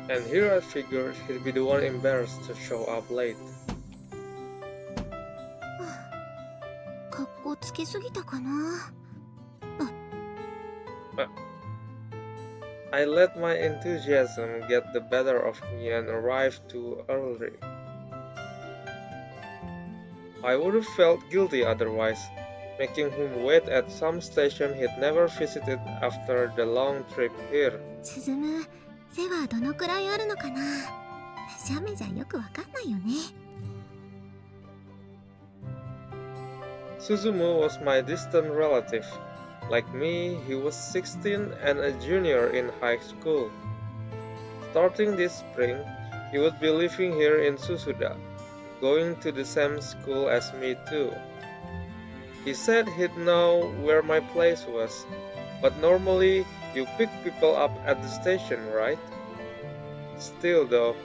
And here I figured he'd be the one embarrassed to show up late. かっこつけすぎたかな。I let my enthusiasm get the better of me and arrived too early. I would have felt guilty otherwise, making him wait at some station he'd never visited after the long trip here. スズム、背はどのくらいあるのかな。写メじゃよくわかんないよね。Suzumu was my distant relative. Like me, he was 16 and a junior in high school. Starting this spring, he would be living here in Susuda, going to the same school as me too. He said he'd know where my place was, but normally you pick people up at the station, right? Still though,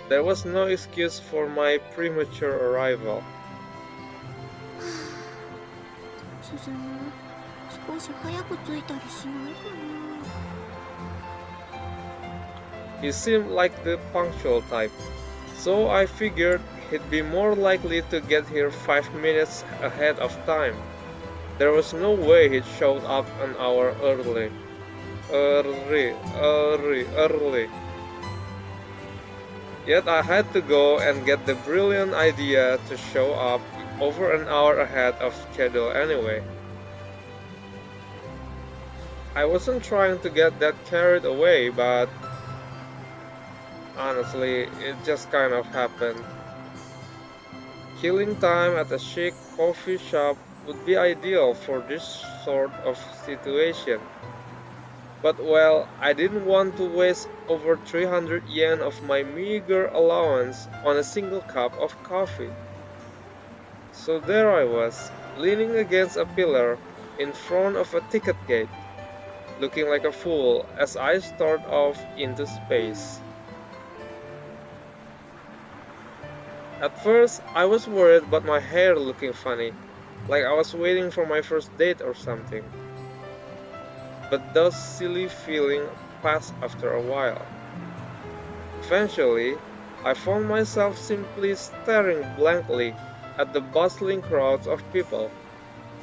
there was no excuse for my premature arrival. スズム、少し早く着いたりしないかな。 He seemed like the punctual type, so I figured he'd be more likely to get here 5 minutes ahead of time. There was no way he'd showed up an hour early. Early. Yet I had to go and get the brilliant idea to show up over an hour ahead of schedule anyway. I wasn't trying to get that carried away, but honestly, it just kind of happened. Killing time at a chic coffee shop would be ideal for this sort of situation. But well, I didn't want to waste over 300 yen of my meager allowance on a single cup of coffee. So there I was, leaning against a pillar in front of a ticket gate, looking like a fool as I stared off into space. At first, I was worried about my hair looking funny, like I was waiting for my first date or something. But those silly feelings passed after a while. Eventually, I found myself simply staring blankly at the bustling crowds of people,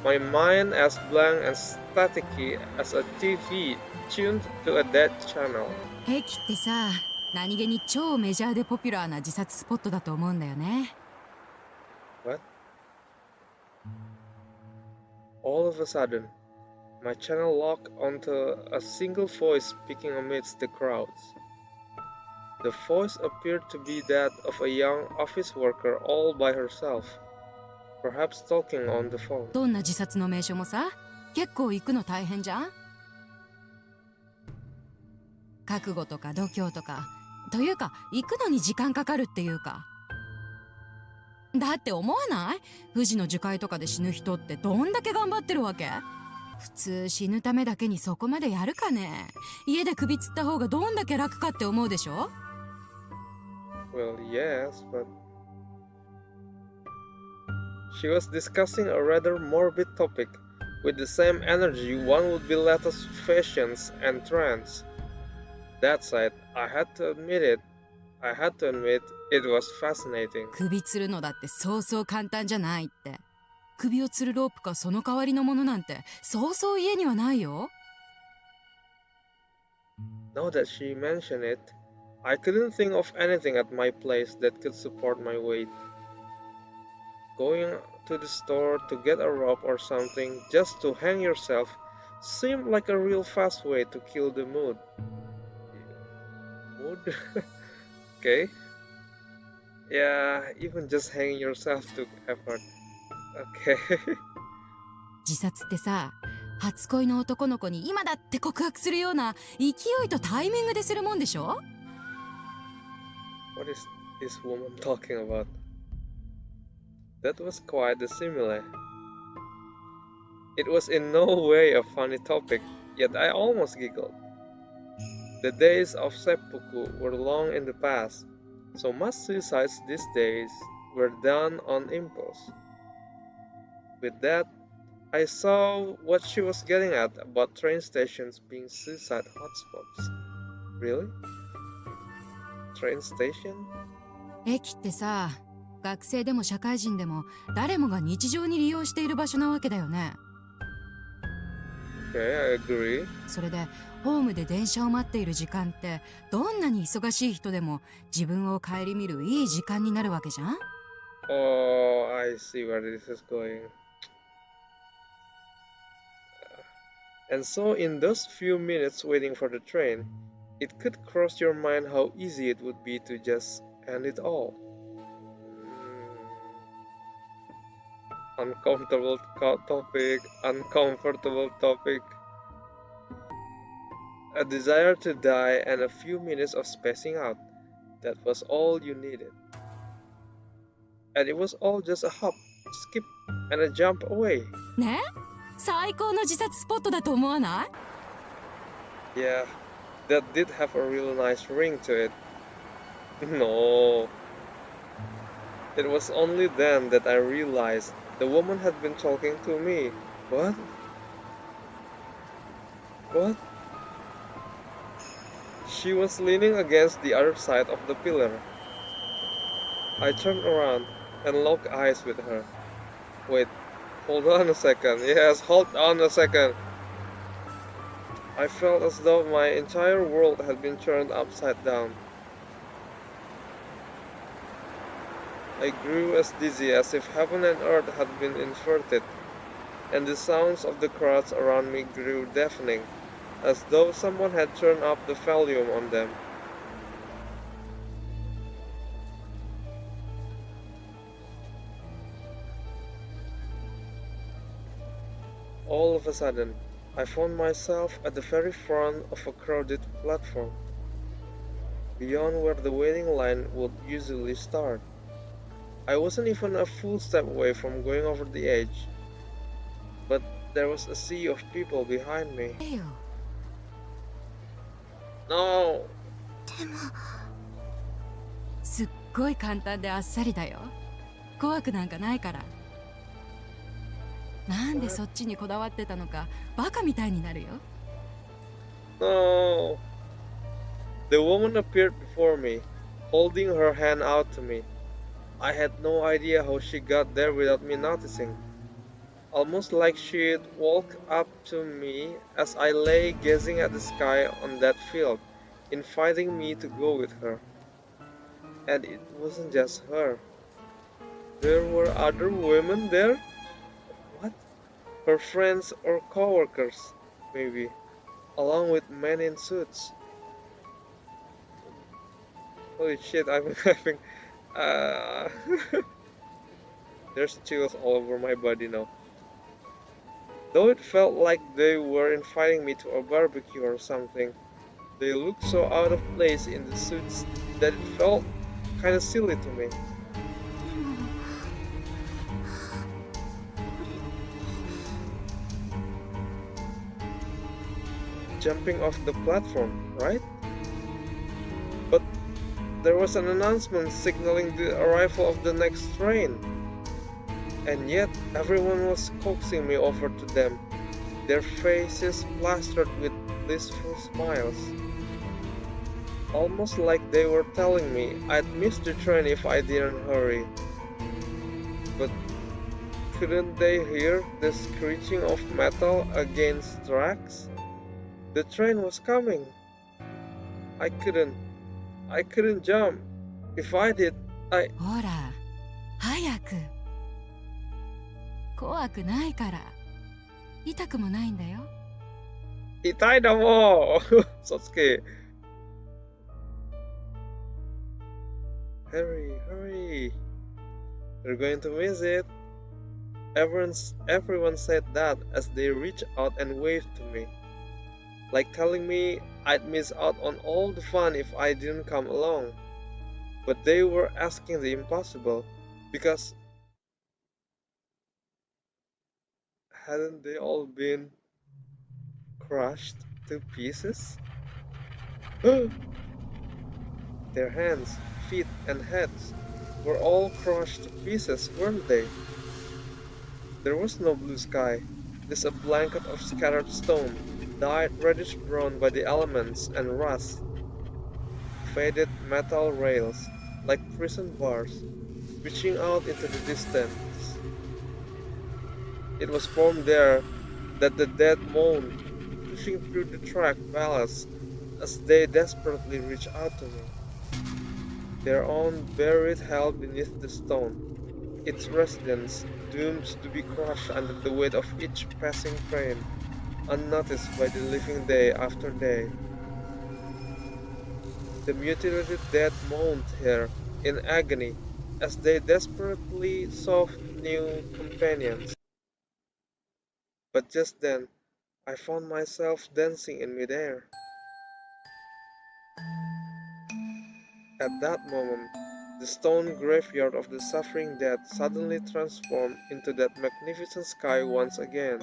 my mind as blank and staticky as a TV tuned to a dead channel. 駅ってさ、何気に超メジャーでポピュラーな自殺スポットだと思うんだよね。What? All of a sudden, my channel locked onto a single voice speaking amidst the crowds. The voice appeared to be that of a young office worker all by herself, perhaps talking on the phone. どんな自殺の名所もさ、結構行くの大変じゃん。覚悟とか度胸とか、というか行くのに時間かかるっていうか。だって思わない？富士の樹海とかで死ぬ人ってどんだけ頑張ってるわけ？普通死ぬためだけにそこまでやるかね。家で首つった方がどんだけ楽かって思うでしょ？ Well, yes, but she was discussing a rather morbid topic with the same energy one would be latest fashions and trends. That said, I had to admit it was fascinating. 首つるのだってそうそう簡単じゃないって。首をつるロープかその代わりのものなんてそうそう家にはないよ。Now that she mentioned it, I couldn't think of anything at my place that could support my weight. Going to the store to get a rope or something just to hang yourself seemed like a real fast way to kill the mood. Mood? Okay. Yeah, even just hanging yourself took effort. Okay. 自殺ってさ、初恋の男の子に今だって告白するような勢いとタイミングでするもんでしょ？ What is this woman talking about? That was quite the simile. It was in no way a funny topic, yet I almost giggled. The days of seppuku were long in the past, so most suicides these days were done on impulse. With that, I saw what she was getting at about train stations being suicide hotspots. Really? train station? 駅ってさ、学生でも社会人でも誰もが日常に利用している場所なわけだよね。Okay, I agree. それでホームで電車を待っている時間ってどんなに忙しい人でも自分を顧みるいい時間になるわけじゃん。 Oh, I see where this is going. And so, in those few minutes waiting for the train, it could cross your mind how easy it would be to just end it all. Uncomfortable topic, uncomfortable topic. A desire to die and a few minutes of spacing out. That was all you needed. And it was all just a hop, skip, and a jump away. ね、最高の自殺スポットだと思わない？ Yeah, that did have a real nice ring to it. No. It was only then that I realized the woman had been talking to me. What? What? She was leaning against the other side of the pillar. I turned around and locked eyes with her. Wait, hold on a second. Yes, hold on a second. I felt as though my entire world had been turned upside down. I grew as dizzy as if heaven and earth had been inverted, and the sounds of the crowds around me grew deafening, as though someone had turned up the volume on them. All of a sudden, I found myself at the very front of a crowded platform, beyond where the waiting line would usually start. I wasn't even a full step away from going over the edge, but there was a sea of people behind me. えよ。 No! でもすっごい簡単であっさりだよ。怖くなんかないから。なんでそっちにこだわってたのかバカみたいになるよ。 No! The woman appeared before me, holding her hand out to me. I had no idea how she got there without me noticing. Almost like she'd walk up to me as I lay gazing at the sky on that field, inviting me to go with her. And it wasn't just her. There were other women there? What? Her friends or co-workers, maybe, along with men in suits. Holy shit, I'm having... There's chills all over my body now. Though it felt like they were inviting me to a barbecue or something, they looked so out of place in the suits that it felt kinda silly to me. でもこれ Jumping off the platform, right? But there was an announcement signaling the arrival of the next train. And yet everyone was coaxing me over to them, their faces plastered with blissful smiles. Almost like they were telling me I'd miss the train if I didn't hurry. But couldn't they hear the screeching of metal against tracks? The train was coming. I couldn't jump. If I did, ほら、早く。怖くないから。痛くもないんだよ。痛いだもん嘘つけ Hurry, hurry. You're going to miss it. Everyone said that as they reached out and waved to me, like telling me I'd miss out on all the fun if I didn't come along. But they were asking the impossible, because hadn't they all been crushed to pieces? Their hands, feet, and heads were all crushed to pieces, weren't they? There was no blue sky, just a blanket of scattered stone, dyed reddish brown by the elements and rust. faded metal rails, like prison bars, reaching out into the distance. It was from there that the dead moaned, pushing through the track ballast as they desperately reached out to me. Their own buried hell beneath the stone, its residents doomed to be crushed under the weight of each passing train, unnoticed by the living day after day. The mutilated dead moaned here in agony as they desperately sought new companions. But just then, I found myself dancing in midair. At that moment, the stone graveyard of the suffering dead suddenly transformed into that magnificent sky once again.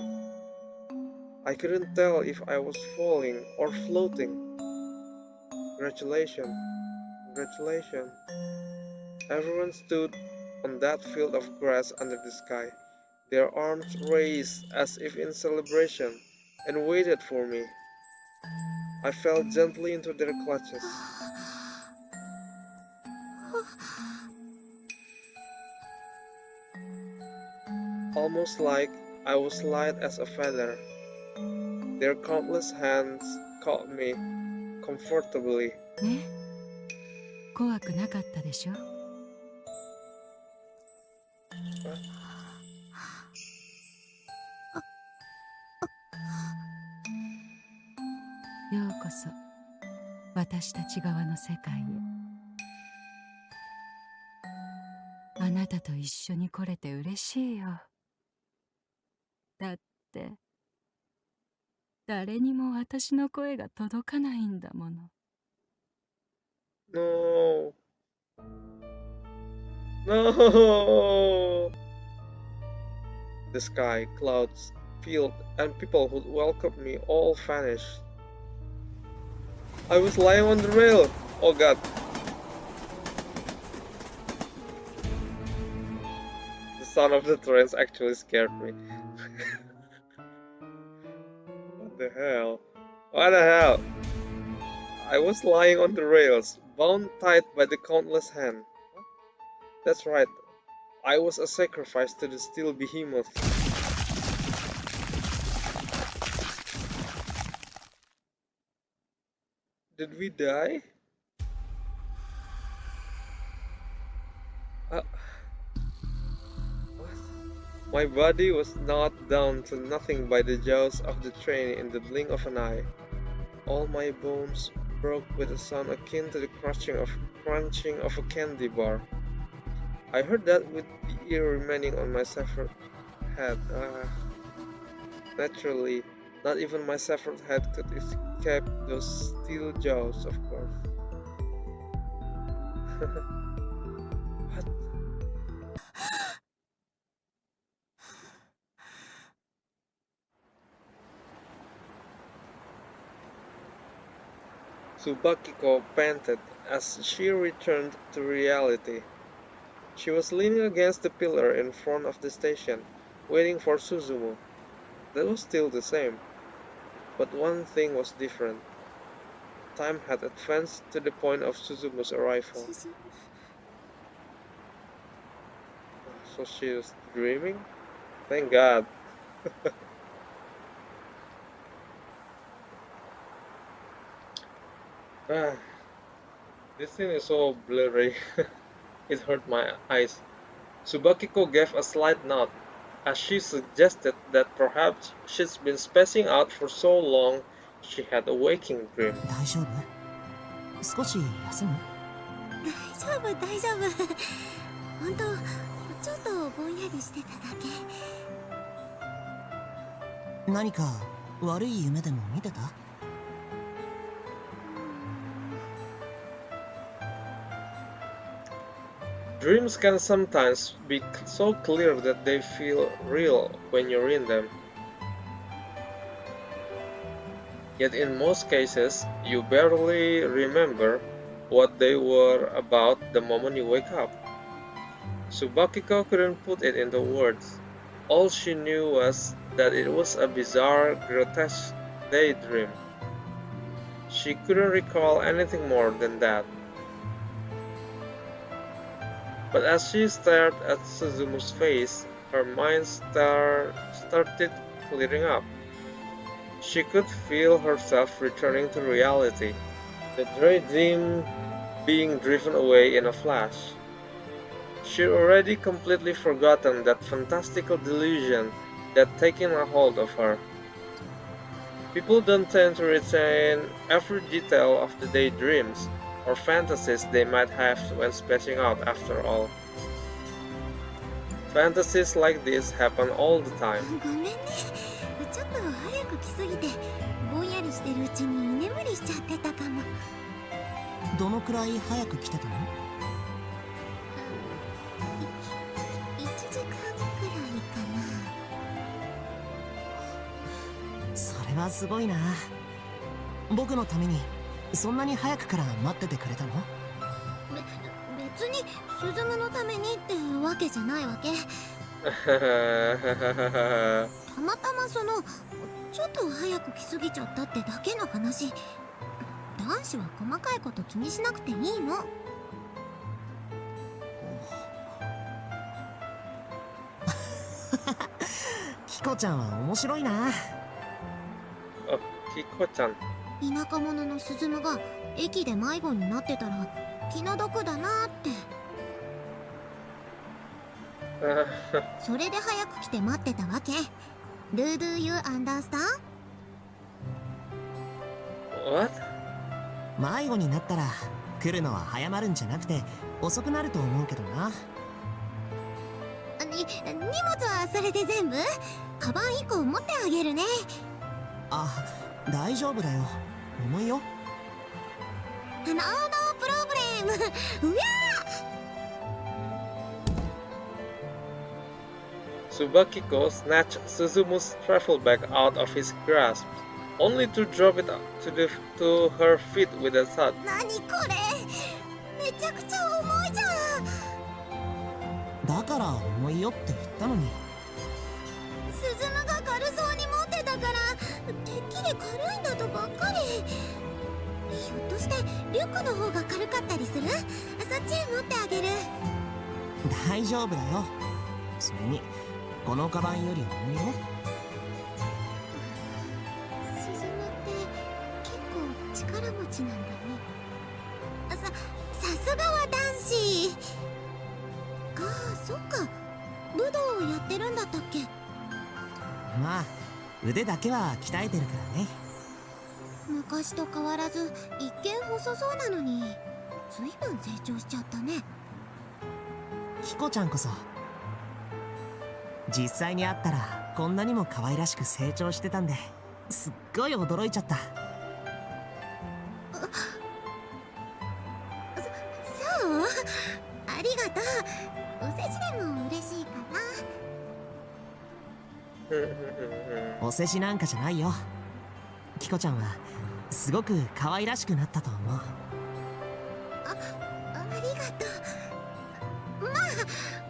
I couldn't tell if I was falling or floating. Congratulations, congratulations. Everyone stood on that field of grass under the sky, their arms raised as if in celebration, and waited for me. I fell gently into their clutches, almost like I was light as a feather. Their countless hands caught me comfortably. ね、怖くなかったでしょ。ようこそ私たち側の世界へ。あなたと一緒に来れて嬉しいよ。だって誰にも私の声が届かないんだもの。No. No. The sky, clouds, field, and people who welcomed me all vanished. I was lying on the rail. Oh god. The sound of the trains actually scared me. What the hell? What the hell? I was lying on the rails, bound tight by the countless hand. That's right. I was a sacrifice to the steel behemoth. Did we die? What? My body was knocked down to nothing by the jaws of the train in the blink of an eye. All my bones broke with a sound akin to the crunching of a candy bar. I heard that with the ear remaining on my severed head. Naturally, not even my severed head could escape those steel jaws, of course. What? Tsubakiko panted as she returned to reality. She was leaning against the pillar in front of the station, waiting for Suzumu. That was still the same. But one thing was different. Time had advanced to the point of Suzumu's arrival. So she was dreaming? Thank God. This thing is so blurry. It hurt my eyes. Tsubakiko gave a slight nod, as she suggested that perhaps she's been spacing out for so long she had a waking dream. 大丈夫？少し休む？大丈夫。本当、ちょっとぼんやりしてただけ。何か悪い夢でも見てた？ Dreams can sometimes be so clear that they feel real when you're in them. Yet in most cases, you barely remember what they were about the moment you wake up. Tsubakiko couldn't put it into words. All she knew was that it was a bizarre, grotesque daydream. She couldn't recall anything more than that. But as she stared at Suzumu's face, her mind started clearing up. She could feel herself returning to reality, the dream being driven away in a flash. She'd already completely forgotten that fantastical delusion that taken a hold of her. People don't tend to retain every detail of the daydreams or fantasies they might have when splashing out after all. Fantasies like this happen all the time. ごめんね。ちょっと早く来すぎて、ぼんやりしてるうちに居眠りしちゃってたかも。どのくらい早く来てたの？ 1時間くらいかな。それはすごいな。僕のためにそんなに早くから待っててくれたの？別にスズムのためにってわけじゃないわけ。たまたまちょっと早く来すぎちゃったってだけの話。男子は細かいこと気にしなくていいの。キコちゃんは面白いな。あ、キコちゃん。田舎者のスズムが駅で迷子になってたら気の毒だなーって。それで早く来て待ってたわけ。Do you understand? What? 迷子になったら来るのは早まるんじゃなくて遅くなると思うけどな。荷物はそれで全部？カバン1個持ってあげるね。あ、大丈夫だよ。重いよ。ノープロブレム。うわTsubakiko snatched Suzumu's travel bag out of his grasp, only to drop it to her feet with a thud. 何これ、めちゃくちゃ重いじゃん。だから重いよって言ったのに。スズムが軽そうに持ってたからてっきり軽いんだとばっかり。ひょっとしてリュックの方が軽かったりする？そっち持ってあげる。大丈夫だよ。それにこのカバンより重いよ。スズムって結構力持ちなんだね。さすがは男子。ああ、そっか。武道をやってるんだったっけ？まあ腕だけは鍛えてるからね。昔と変わらず一見細そうなのに随分成長しちゃったね。キコちゃんこそ実際に会ったらこんなにも可愛らしく成長してたんですっごい驚いちゃった。そう？ありがとう。お世辞でも嬉しいかな。お世辞なんかじゃないよ。キコちゃんはすごく可愛らしくなったと思う。ありがとう。まあ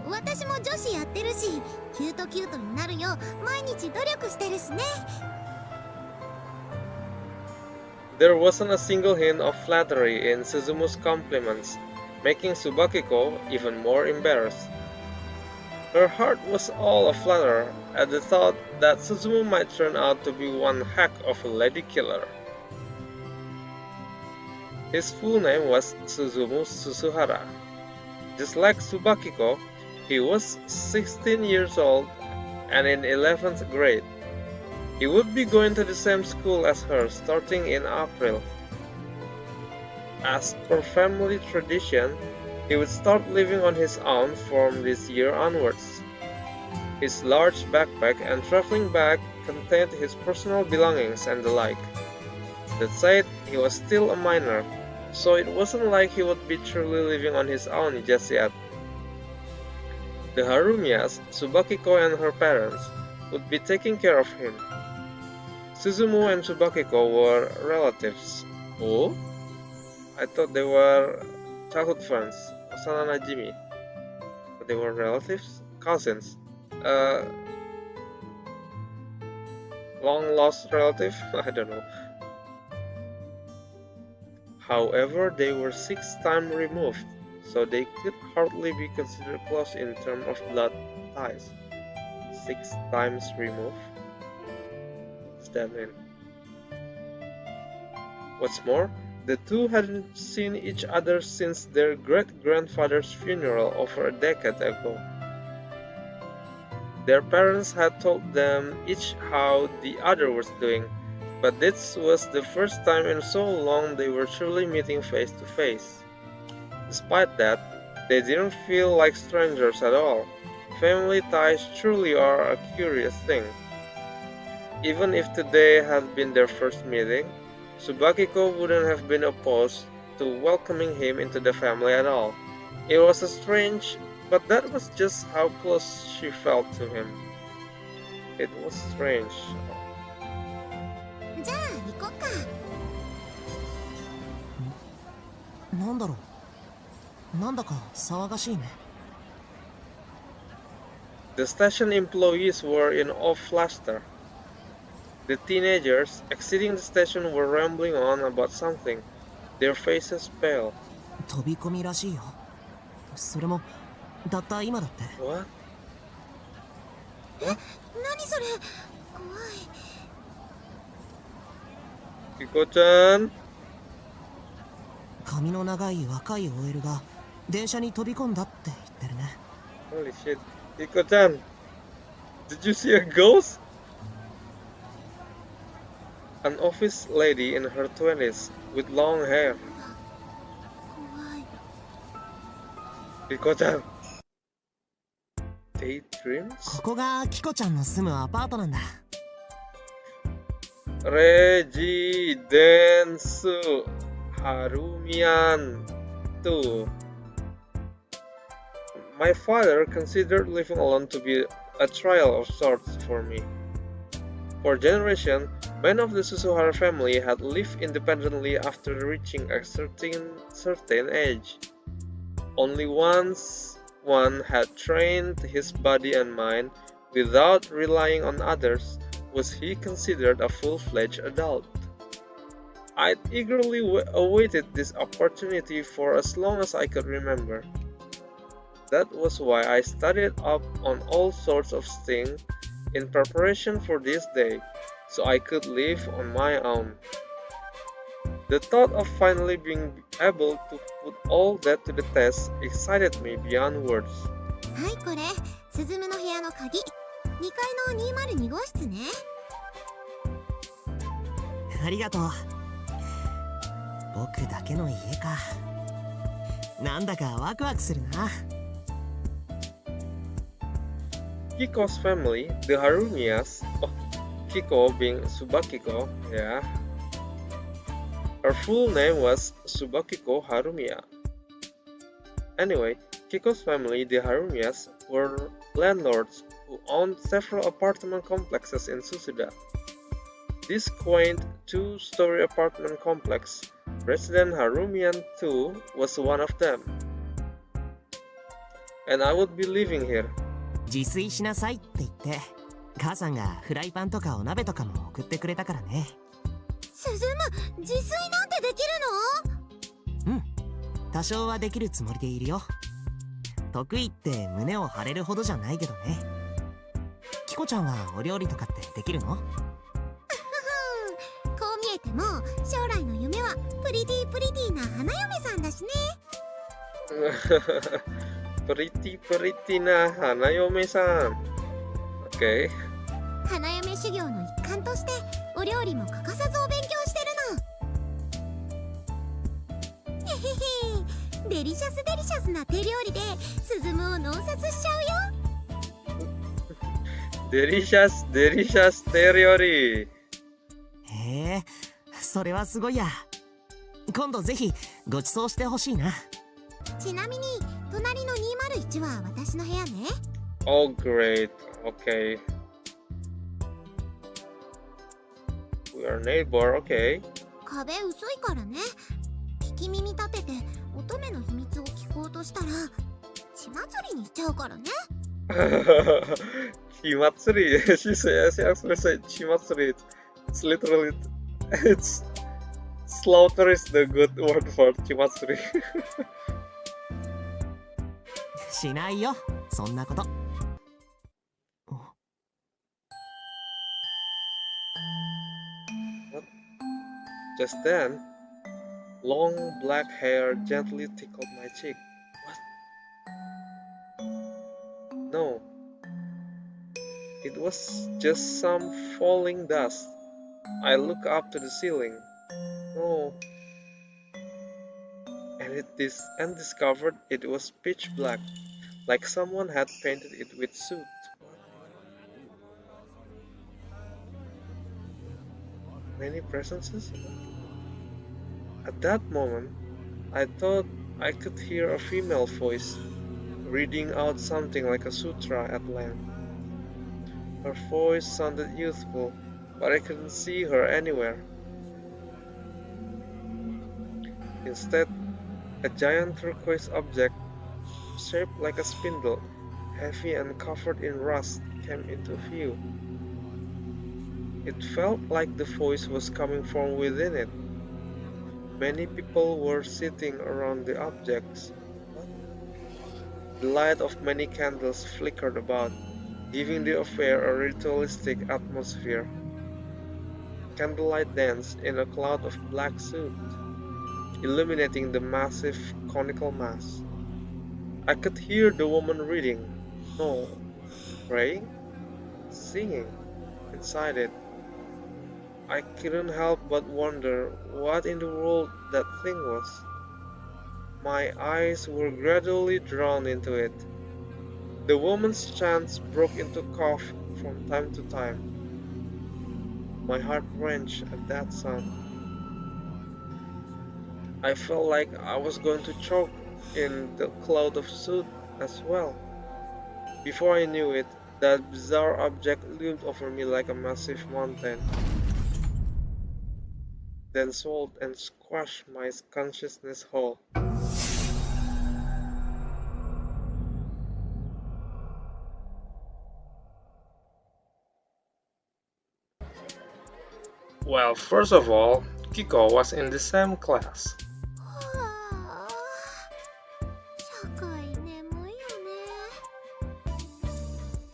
私も女子やってるしキュートキュートになるよう毎日努力してるしね。 There wasn't a single hint of flattery in Suzumu's compliments, making Tsubakiko even more embarrassed. Her heart was all aflutter at the thought that Suzumu might turn out to be one heck of a lady killer. His full name was Suzumu Susuhara. Just like Tsubakiko, he was 16 years old and in 11th grade. He would be going to the same school as her starting in April. As per family tradition, he would start living on his own from this year onwards. His large backpack and traveling bag contained his personal belongings and the like. That said, he was still a minor, so it wasn't like he would be truly living on his own just yet. The Harumiyas, Tsubakiko and her parents, would be taking care of him. Suzumu and Tsubakiko were relatives. Oh? I thought they were childhood friends, Osana Najimi. But they were relatives? Cousins? Long lost relative? I don't know. However, they were 6 times removed, so they could hardly be considered close in terms of blood ties. 6 times removed? What's that mean? What's more, the two hadn't seen each other since their great-grandfather's funeral over a decade ago. Their parents had told them each how the other was doing, but this was the first time in so long they were truly meeting face to face. Despite that, they didn't feel like strangers at all. Family ties truly are a curious thing. Even if today had been their first meeting, Tsubakiko wouldn't have been opposed to welcoming him into the family at all. It was strange, but that was just how close she felt to him. It was strange. じゃあ行こっか。なんだろう。なんだか騒がしいね。The station employees were in off fluster. The teenagers exiting the station were rambling on about something, their faces pale. 飛び込みらしいよ。それもたった今だって。What? 何それ。怖い。Kiko-chan? 髪の長い若い OL が電車に飛び込んだって言ってるね。 Holy shit. Kiko-chan, did you see a ghost? An office lady in her 20s with long hair. 怖い。 Kiko-chan. Daydreams? ここがキコちゃんの住むアパートなんだ。Residence Harumian 2. My father considered living alone to be a trial of sorts for me. For generations, men of the Susuhara family had lived independently after reaching a certain age. Only once one had trained his body and mind without relying on others was he considered a full-fledged adult. I'd eagerly awaited this opportunity for as long as I could remember. That was why I studied up on all sorts of things in preparation for this day, so I could live on my own. The thought of finally being able to put all that to the test excited me beyond words. はい、これスズムの部屋の鍵。2階の202号室ね。ありがとう。僕だけの家か。なんだかワクワクするな。Kiko's family, the Harumiyas, Kiko being Tsubakiko, yeah. Her full name was Tsubakiko Harumiya. Anyway, Kiko's family, the Harumiyas, were landlords who owned several apartment complexes in Susuda. This quaint two-story apartment complex, Resident Harumian 2, was one of them. And I would be living here. 自炊しなさいって言って母さんがフライパンとかお鍋とかも送ってくれたからね。スズム、自炊なんてできるの？うん、多少はできるつもりでいるよ。得意って胸を張れるほどじゃないけどね。キコちゃんはお料理とかってできるの？こう見えても将来の夢はプリティな花嫁さんだしね。pretty na hanayome-san. Okay. 花嫁修行の一環としてお料理も欠かさずお勉強してるの。へへへ、デリシャスな手料理でスズムを脳殺しちゃうよ。delicious 手料理。へえ、それはすごいや。今度ぜひご馳走してほしいな。ちなみに隣の201は私の部屋ね。Oh great, okay. We are neighbor, okay. 壁薄いからね。聞き耳立てて乙女の秘密を聞こうとしたら血祭りにしちゃうからね。Chimatsuri. She actually said chimatsuri. It's literally, slaughter is the good word for chimatsuri. しないよ、そんなこと。Just then, long black hair gently tickled my cheek. What? No. It was just some falling dust. I looked up to the ceiling. No. And discovered it was pitch black, like someone had painted it with soot. Many presences? At that moment, I thought I could hear a female voice reading out something like a sutra at length. Her voice sounded youthful, but I couldn't see her anywhere. Instead, a giant turquoise object, shaped like a spindle, heavy and covered in rust, came into view. It felt like the voice was coming from within it. Many people were sitting around the objects. The light of many candles flickered about, giving the affair a ritualistic atmosphere. Candlelight danced in a cloud of black soot, illuminating the massive conical mass. I could hear the woman reading, no, praying, singing inside it. I couldn't help but wonder what in the world that thing was. My eyes were gradually drawn into it. The woman's chants broke into cough from time to time. My heart wrenched at that sound. I felt like I was going to choke in the cloud of soot as well. Before I knew it, that bizarre object loomed over me like a massive mountain, then swallowed and squashed my consciousness whole. Well, first of all, Kiko was in the same class.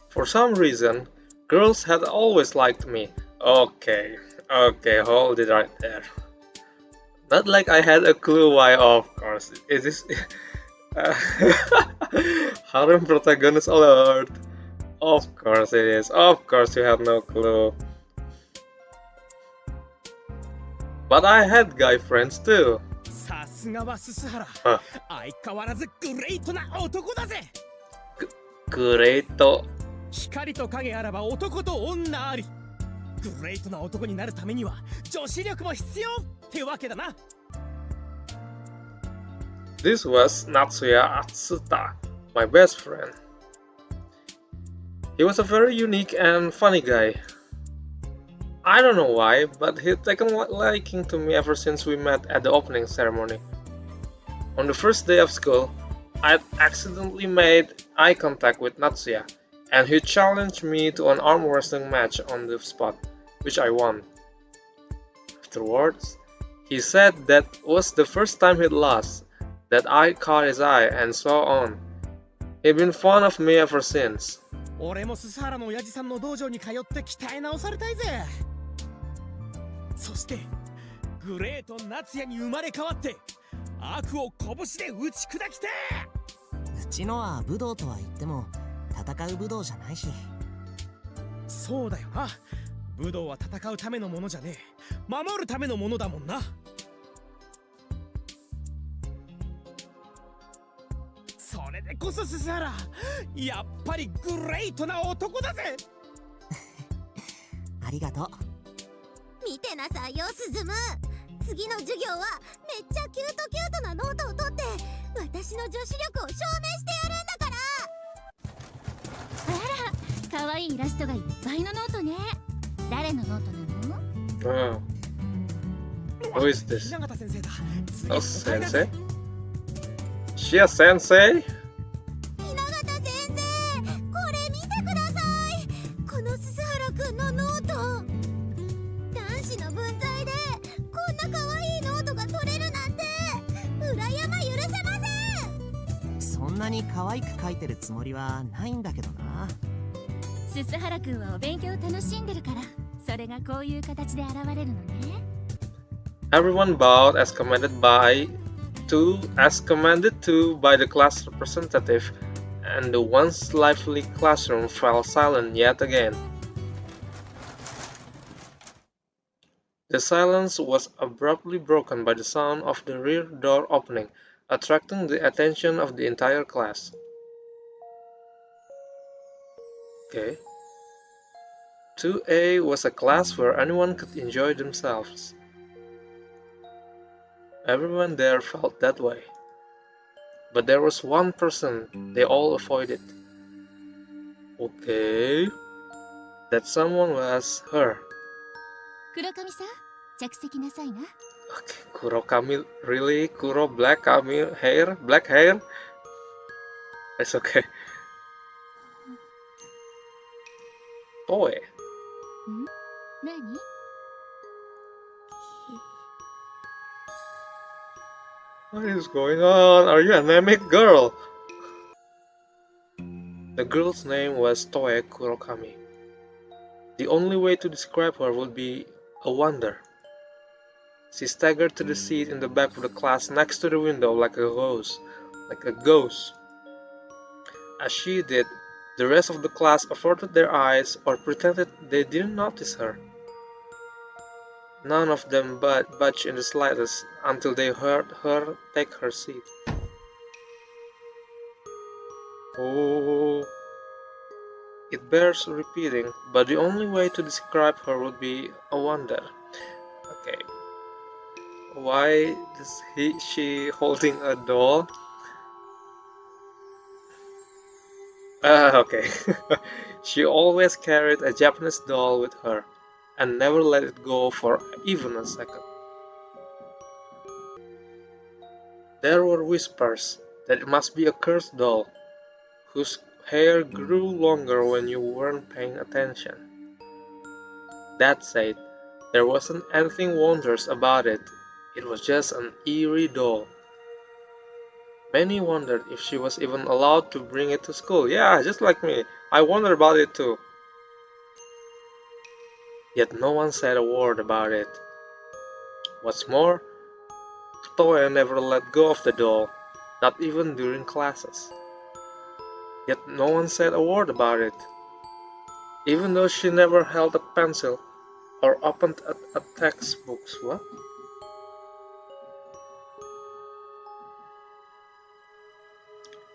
For some reason, girls had always liked me. Okay, hold it right there. Not like I had a clue why, of course. It is harem protagonist alert. Of course it is. Of course you had no clue. But I had guy friends too. さすがはススハラ。相変わらずグレートな男だぜ。グレート。光と影あらば男と女あり。グレートな男になるためには女子力も必要ってわけだな。This was Natsuya Atsuta, my best friend. He was a very unique and funny guy. I don't know why, but he'd taken a liking to me ever since we met at the opening ceremony. On the first day of school, I'd accidentally made eye contact with Natsuya, and he challenged me to an arm wrestling match on the spot, which I won. Afterwards, he said that was the first time he'd lost, that I caught his eye, and so on. He'd been fond of me ever since. 俺もススハラの親父さんの道場に通って鍛え直されたいぜ。そしてグレート夏也に生まれ変わって悪を拳で打ち砕きて。うちのは武道とは言っても戦う武道じゃないし。そうだよな。武道は戦うためのものじゃねえ。守るためのものだもんな。それでこそススハラ、やっぱりグレートな男だぜ。ありがとう。見てなさいよスズム。次の授業はめっちゃキュートなノートを取って私の女子力を証明してやるんだから。あら、可愛いイラストがいっぱいのノートね。誰のノートなの？Who is this? 永田先生だ。Oh, sensei? She a sensei? 雛形先生、これ見てください。このススハラくんのノート。男子の文在でこんな可愛いノートが取れるなんて裏山許せません。そんなに可愛く書いてるつもりはないんだけどな。すすはらくんはお勉強を楽しんでるから、それがこういう形で現れるのね。Everyone bowed as commanded to by the class representative, and the once lively classroom fell silent yet again. The silence was abruptly broken by the sound of the rear door opening, attracting the attention of the entire class. Okay. 2A was a class where anyone could enjoy themselves. Everyone there felt that way. But there was one person they all avoided. Okay. That someone was her. 黒髪さん、着席なさいな。Okay, Kurokami, really? Kuro, black kami hair? Black hair? It's okay. Toy. ん？何？ What is going on? Are you an anemic girl? The girl's name was Toe Kurokami. The only way to describe her would be a wonder. She staggered to the seat in the back of the class next to the window like a ghost. As she did, the rest of the class averted their eyes or pretended they didn't notice her. None of them budged in the slightest until they heard her take her seat. Oh, it bears repeating, but the only way to describe her would be a wonder. Okay. Why is she holding a doll? Okay. She always carried a Japanese doll with her and never let it go for even a second. There were whispers that it must be a cursed doll, whose hair grew longer when you weren't paying attention. That said, there wasn't anything wondrous about it. It was just an eerie doll. Many wondered if she was even allowed to bring it to school. Yeah, just like me. I wondered about it too. Yet no one said a word about it. What's more, Toya never let go of the doll, not even during classes. Yet no one said a word about it. Even though she never held a pencil or opened a textbook. What?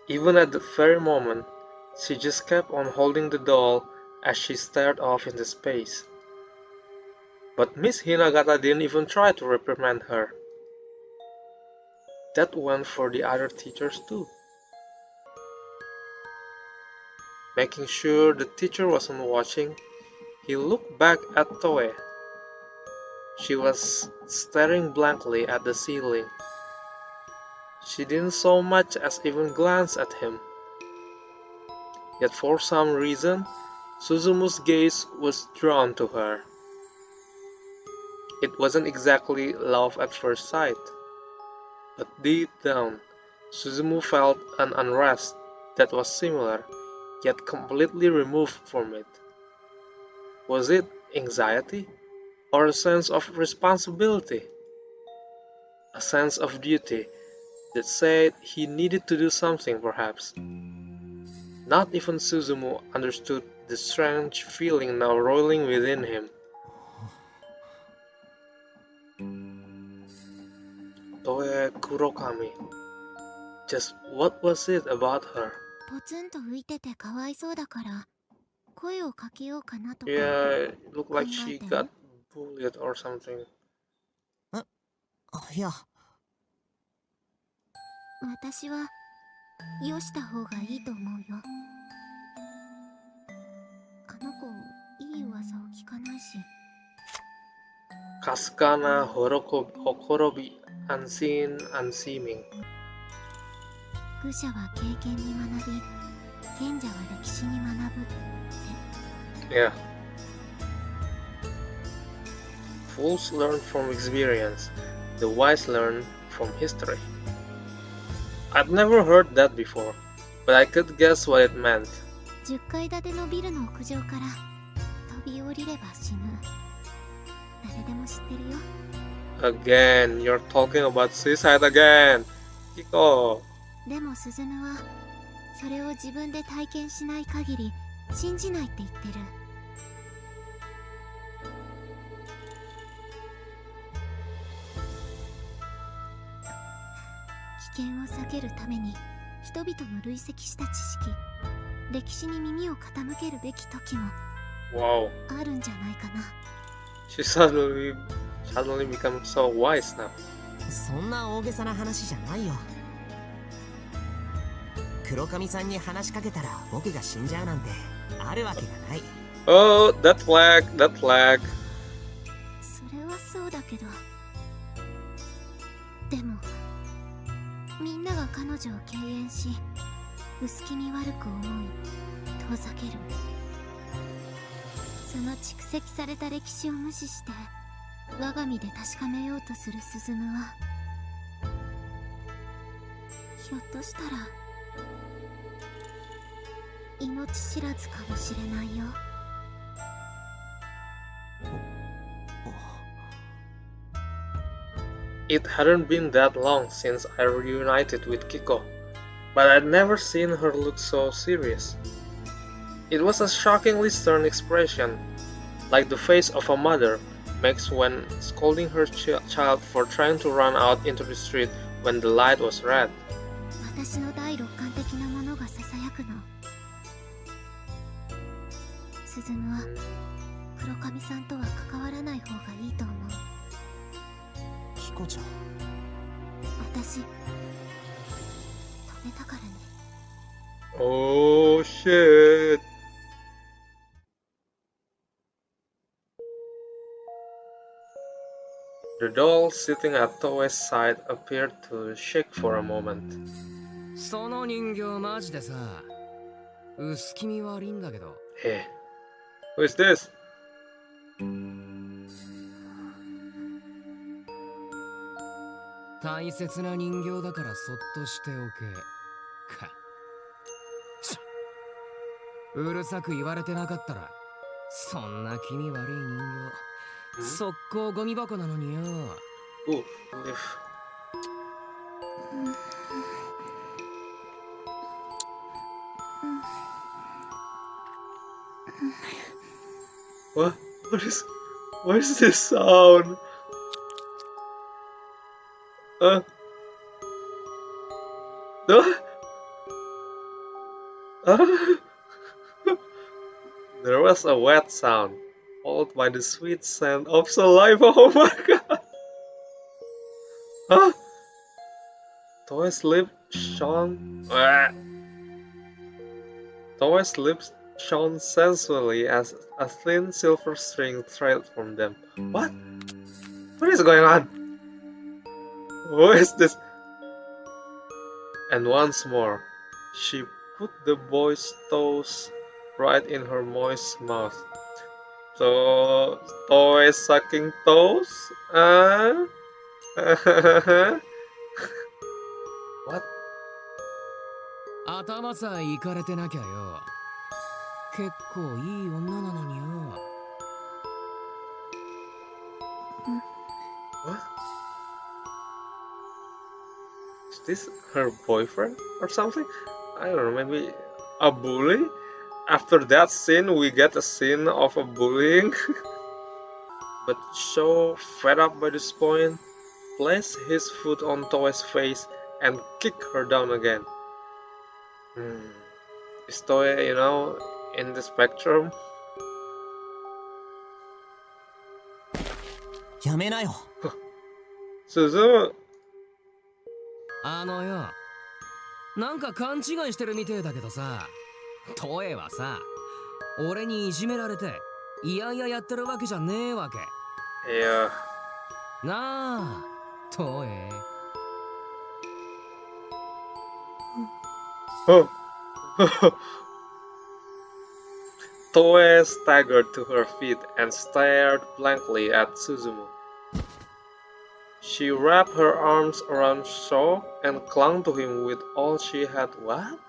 Even at the very moment, she just kept on holding the doll as she stared off into space. But Miss Hinagata didn't even try to reprimand her. That went for the other teachers too. Making sure the teacher wasn't watching, he looked back at Toe. She was staring blankly at the ceiling. She didn't so much as even glance at him. Yet for some reason, Suzumu's gaze was drawn to her. It wasn't exactly love at first sight, but deep down, Suzumu felt an unrest that was similar, yet completely removed from it. Was it anxiety, or a sense of responsibility? A sense of duty that said he needed to do something, perhaps. Not even Suzumu understood the strange feeling now roiling within him. Toe Kurokami. Just what was it about her? ポツンと浮いててかわいそうだから声をかけようかなとか。 Yeah, it looked like she got bullied or something. いや、私はよした方がいいと思うよ。あの子いい噂を聞かないし。かすかなほころび unseen, unseeming. 愚者は経験に学び、賢者は歴史に学ぶって。 Yeah. Fools learn from experience. The wise learn from history. I'd never heard that before. but I could guess what it meant. 10階建てのビルの屋上から飛び降りれば死ぬ。誰でも知ってるよ。Again, you're talking about suicide again. Kiko. でもスズムはそれを自分で体験しない限り信じないって言ってる。危険を避けるために人々の累積した知識、歴史に耳を傾けるべき時も Wow. あるんじゃないかな。 She suddenly becomes so wise now. そんな大げさな話じゃないよ。黒髪さんに話しかけたら僕が死んじゃうなんてあるわけがない。 Oh, that flag, that flag. それはそうだけど、でもみんなが彼女を敬遠し薄気味悪く思い遠ざける。その蓄積された歴史を無視して我が身で確かめようとするスズムは、ひょっとしたら命知らずかもしれないよ。It hadn't been that long since I reunited with Kiko, but I'd never seen her look so serious. It was a shockingly stern expression, like the face of a mother makes when scolding her child for trying to run out into the street when the light was red. 私の第六感的なものがささやくの。スズムは黒髪さんとは関わらない方がいいと思う。キコちゃん。私止めたからね。 Oh shit. The doll sitting at Toei's side appeared to shake for a moment. その人形マジでさ、薄気味悪いんだけど。Hey, who is this? 大切な人形だからそっとしておけ。か。うるさく言われてなかったら、そんな気味悪い人形、速攻ゴミ箱なのによ。Ooh, if What? What is this sound? Uh. There was a wet sound, followed by the sweet scent of saliva. Oh my god! Huh? Toei's lips shone. Toei's lips shone sensually as a thin silver string trailed from them. What? What is going on? Who is this? And once more, she put the boy's toes right in her moist mouth. So, Toei sucking toes? What? 頭さえいかれてなきゃよ。結構いい女なのによ。What? Is this her boyfriend or something? I don't know, maybe a bully? After that scene, we get a scene of a bullying. But so fed up by this point, placed his foot on Toei's face and kicked her down again. Is Toei, in the spectrum? やめなよ。Suzumu! よ、なんか勘違いしてるみてえだけどさ、トエはさ、俺にいじめられていやいややってるわけじゃねえわけ。Yeah. なあ、トエ。Oh. Toei staggered to her feet and stared blankly at Suzumu. She wrapped her arms around Shaw and clung to him with all she had. What?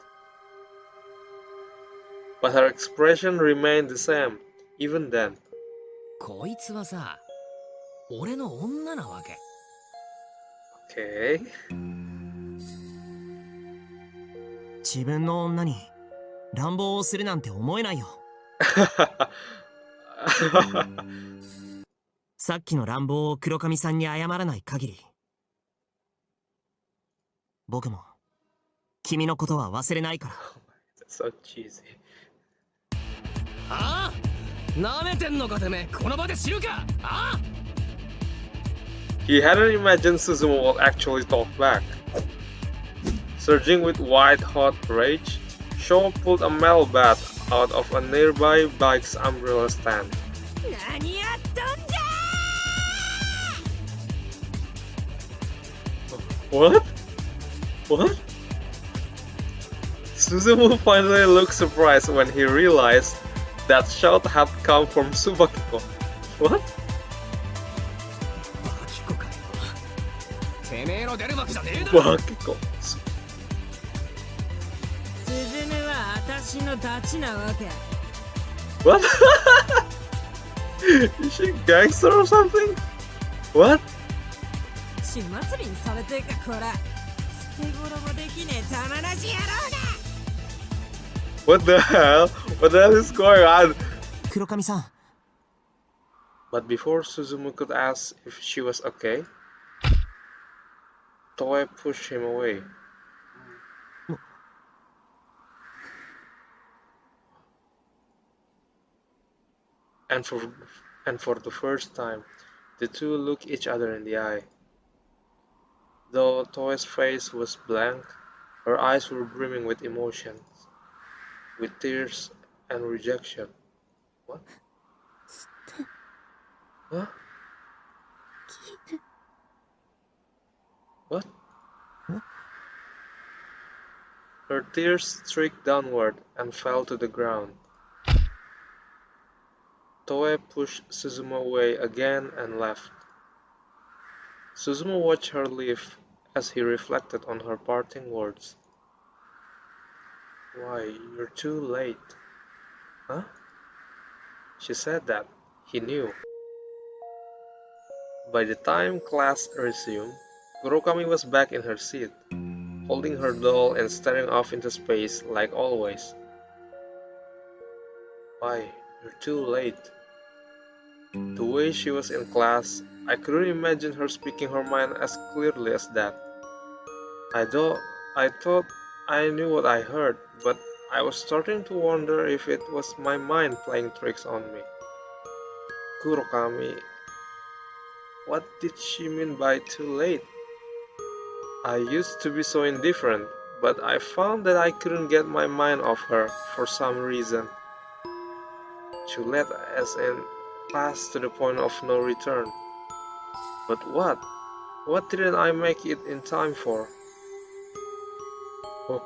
but her expression remained the same, even then. こいつはさ、俺の女なわけ。Okay. 自分の女に乱暴をするなんて思えないよ。さっきの乱暴を黒髪さんに謝らない限り、僕も君のことは忘れないから。That's so cheesy. ああ、なめてんのかてめえ、この場で知るか。ああ。He hadn't imagined Suzumu would actually talk back. Surging with white-hot rage, Shaw pulled a metal bat out of a nearby bike's umbrella stand. 何やっとんじゃ What? What? Suzumu finally looked surprised when he realized that shout had come from Subakiko. What? バキコかよ。てめえの出る幕じゃねえだろ。 Subakiko. スズムは私のダチなわけ。 What? Is she a gangster or something? What? 血祭りにされてかこら。捨て頃もできねえ玉なし野郎だ。 What the hell? What the hell is going on? 黒髪さん、 But before Suzumu could ask if she was okay, Toei pushed him away. And for the first time, the two looked each other in the eye. Though Toei's face was blank, her eyes were brimming with emotions, with tears and rejection. What? Huh? What? Her tears streaked downward and fell to the ground. Toei pushed Suzumu away again and left. Suzumu watched her leave as he reflected on her parting words. Why, you're too late. Huh? She said that. He knew. By the time class resumed, Kurokami was back in her seat, holding her doll and staring off into space like always. Why, you're too late. The way she was in class, I couldn't imagine her speaking her mind as clearly as that. I thought I knew what I heard, but I was starting to wonder if it was my mind playing tricks on me. Kurokami, what did she mean by too late? I used to be so indifferent, but I found that I couldn't get my mind off her for some reason. Too late as in past to the point of no return. But what? What didn't I make it in time for? Oh.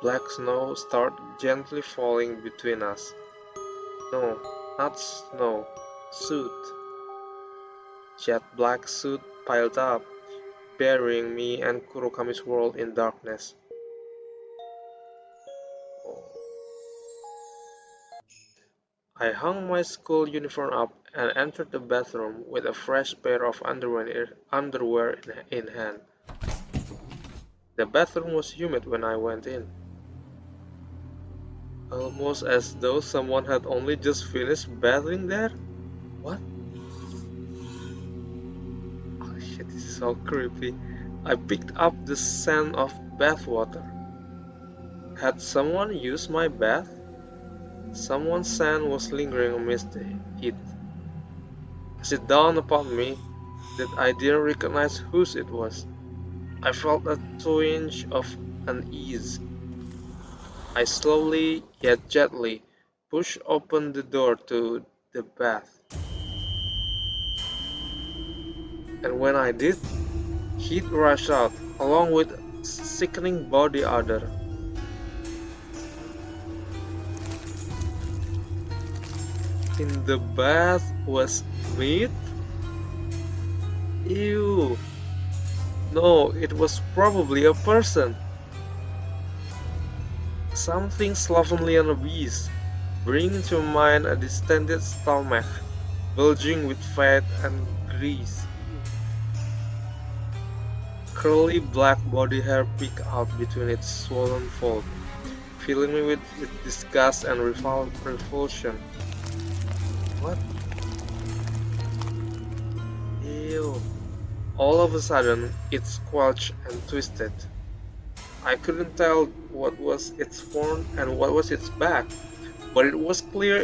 Black snow started gently falling between us. No, not snow, soot. Jet black soot piled up, burying me and Kurokami's world in darkness. I hung my school uniform up and entered the bathroom with a fresh pair of underwear in hand. The bathroom was humid when I went in, almost as though someone had only just finished bathing there. What? Oh shit, this is so creepy. I picked up the scent of bathwater. Had someone used my bath? Someone's scent was lingering amidst it. As it dawned upon me that I didn't recognize whose it was, I felt a twinge of unease. I slowly yet gently pushed open the door to the bath. And when I did, heat rushed out along with sickening body odor. In the bath was meat? Ew. No, it was probably a person. Something slovenly and obese, bringing to mind a distended stomach, bulging with fat and grease. Curly black body hair peeked out between its swollen folds, filling me with disgust and revulsion. What? Ew. All of a sudden, it squelched and twisted. I couldn't tell what was its front and what was its back, but it was clear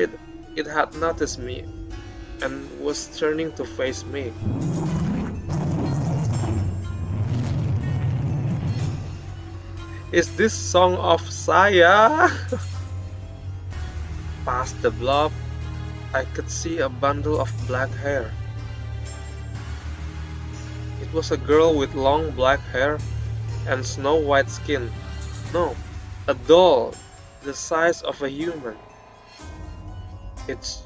it had noticed me and was turning to face me. Is this Song of Saya? Past the blob, I could see a bundle of black hair. It was a girl with long black hair and snow-white skin. No, a doll, the size of a human. Its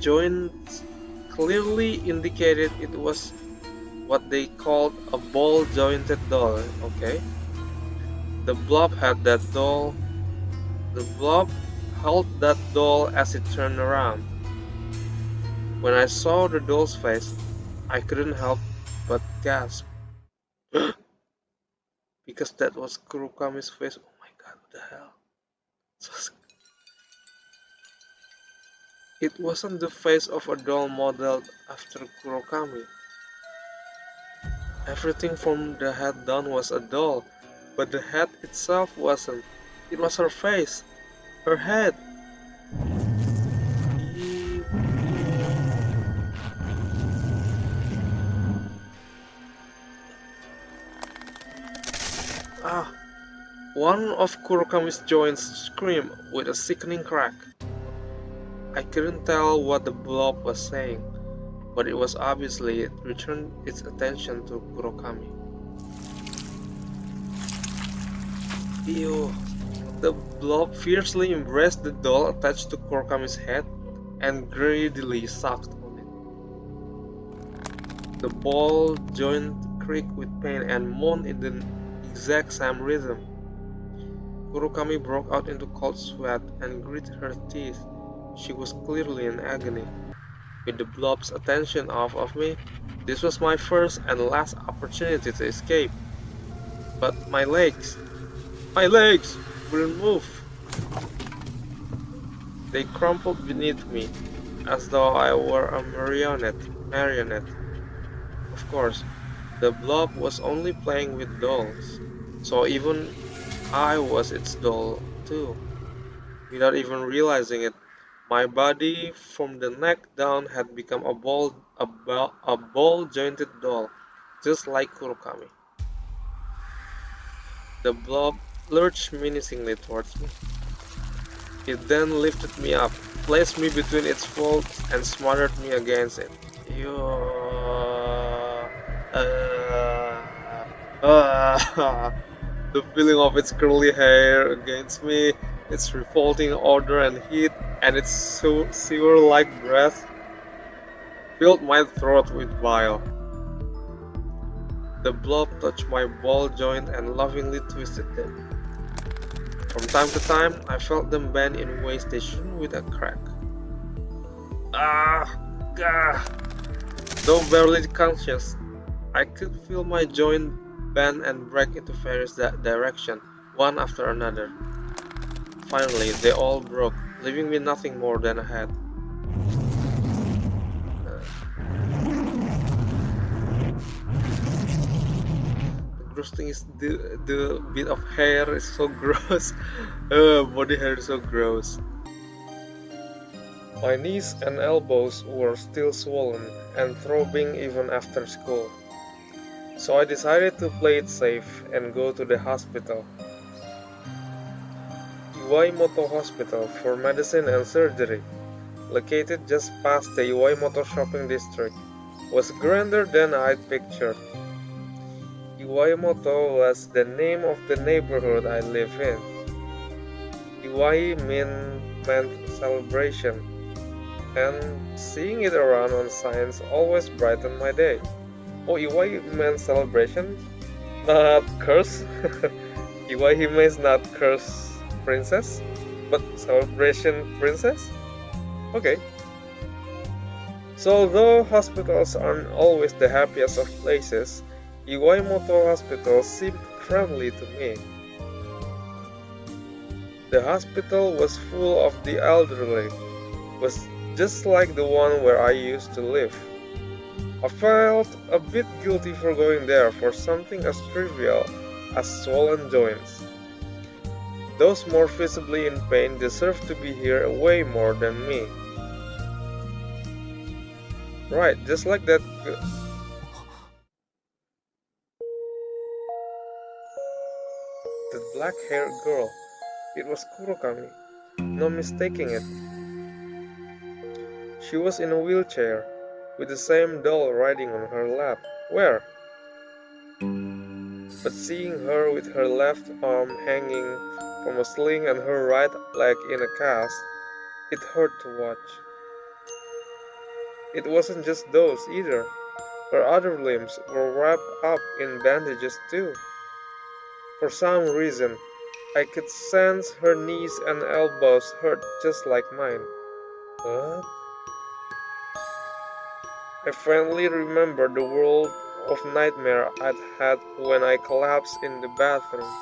joints clearly indicated it was what they called a ball-jointed doll, okay? The blob held that doll as it turned around. When I saw the doll's face, I couldn't help but gasp. Because that was Kurokami's face. Oh my god, what the hell? It wasn't the face of a doll modeled after Kurokami. Everything from the head down was a doll, but the head itself wasn't. It was her face, her head. One of Kurokami's joints screamed with a sickening crack. I couldn't tell what the blob was saying, but it was obviously it returned its attention to Kurokami. Ew. The blob fiercely embraced the doll attached to Kurokami's head and greedily sucked on it. The ball joint creaked with pain and moaned in the exact same rhythm. Kurokami broke out into cold sweat and grit her teeth. She was clearly in agony. With the blob's attention off of me, this was my first and last opportunity to escape. But my legs wouldn't move. They crumpled beneath me, as though I were a marionette. Of course, the blob was only playing with dolls, so even I was its doll too. Without even realizing it, my body from the neck down had become a ball-jointed doll, just like Kurokami. The blob lurched menacingly towards me. It then lifted me up, placed me between its folds, and smothered me against it. The feeling of its curly hair against me, its revolting odor and heat, and its sewer-like breath filled my throat with bile. The blob touched my ball joint and lovingly twisted them. From time to time, I felt them bend in ways they shouldn't with a crack. Though barely conscious, I could feel my joint bend and break into various directions, one after another. Finally, they all broke, leaving me nothing more than a head. The gross thing is the bit of hair is so gross. Body hair is so gross. My knees and elbows were still swollen and throbbing even after school. So I decided to play it safe and go to the hospital. Iwaihime Hospital for Medicine and Surgery, located just past the Iwaihime shopping district, was grander than I'd pictured. Iwaihime was the name of the neighborhood I live in. Iwai meant celebration, and seeing it around on signs always brightened my day. Oh, Iwai meant celebration? Not curse? Iwaihime is not curse princess? But celebration princess? Okay. So although hospitals aren't always the happiest of places, Iwaihime Hospital seemed friendly to me. The hospital was full of the elderly, was just like the one where I used to live. I felt a bit guilty for going there for something as trivial as swollen joints. Those more visibly in pain deserve to be here way more than me. Right, just like that. That black-haired girl. It was Kurokami. No mistaking it. She was in a wheelchair, with the same doll riding on her lap. Where? But seeing her with her left arm hanging from a sling and her right leg in a cast, it hurt to watch. It wasn't just those either. Her other limbs were wrapped up in bandages too. For some reason, I could sense her knees and elbows hurt just like mine. What? I finally remembered the world of nightmare I'd had when I collapsed in the bathroom.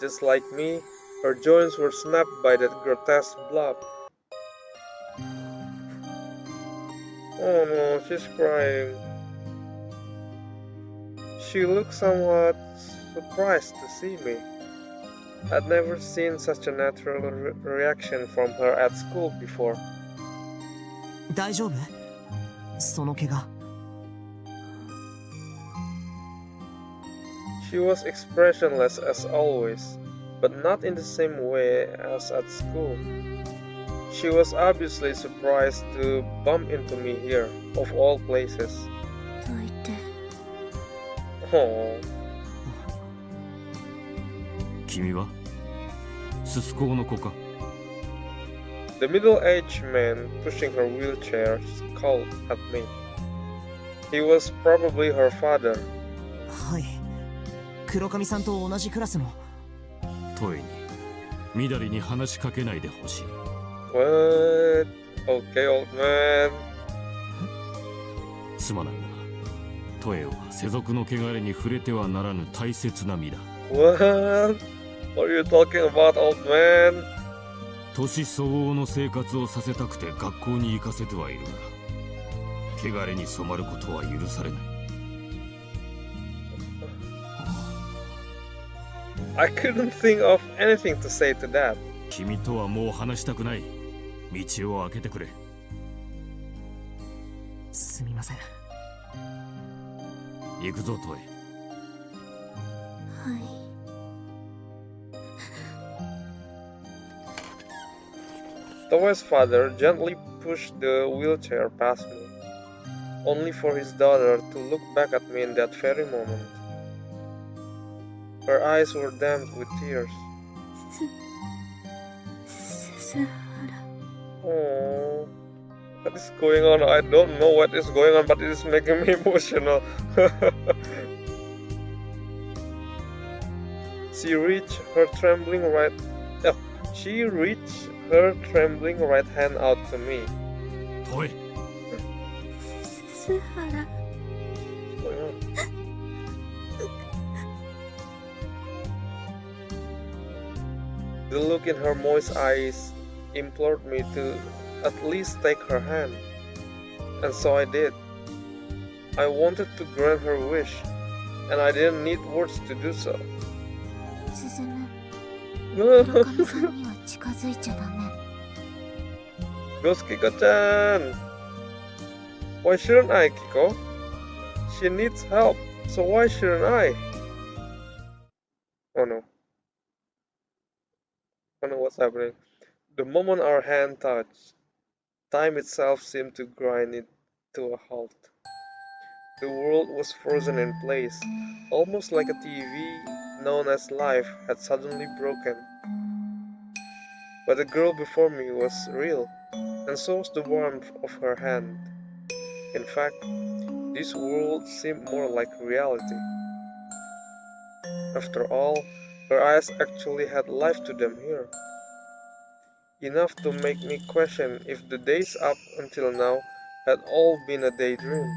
Just like me, her joints were snapped by that grotesque blob. Oh no, she's crying. She looked somewhat surprised to see me. I'd never seen such a natural reaction from her at school before. 大丈夫？その怪我。She was expressionless as always, but not in the same way as at school. She was obviously surprised to bump into me here, of all places. どいて Oh, 君はススコーの子か？ the middle-aged man pushing her wheelchair scowled at me. He was probably her father. はい。黒髪さんと同じクラスの。トエに緑に話しかけないでほしい。 What? Okay, old man. すまないが、トエは世俗の汚れに触れてはならぬ大切な身だ。 What? What are you talking about, old man? 年相応の生活をさせたくて学校に行かせてはいるが、汚れに染まることは許されない。 I couldn't think of anything to say to that. 君とはもう話したくない。道を開けてくれ。すみません。行くぞ、トエ。はい Toe's father gently pushed the wheelchair past me, only for his daughter to look back at me in that very moment. Her eyes were damp with tears. すすはら Oh, what is going on? I don't know what is going on, but it is making me emotional. She reached her trembling right hand out to me. トエ。すすはら What's going on? The look in her moist eyes implored me to at least take her hand, and so I did. I wanted to grant her wish, and I didn't need words to do so. 進む黒髪さんには近づいちゃダメ Ghost Kiko-chan! Why shouldn't I, Kiko? She needs help, so why shouldn't I? Oh no. Oh no, what's happening? The moment our hand touched, time itself seemed to grind it to a halt. The world was frozen in place, almost like a TV known as life had suddenly broken. But the girl before me was real, and so was the warmth of her hand. In fact, this world seemed more like reality. After all, Her eyes actually had life to them here. Enough to make me question if the days up until now had all been a daydream.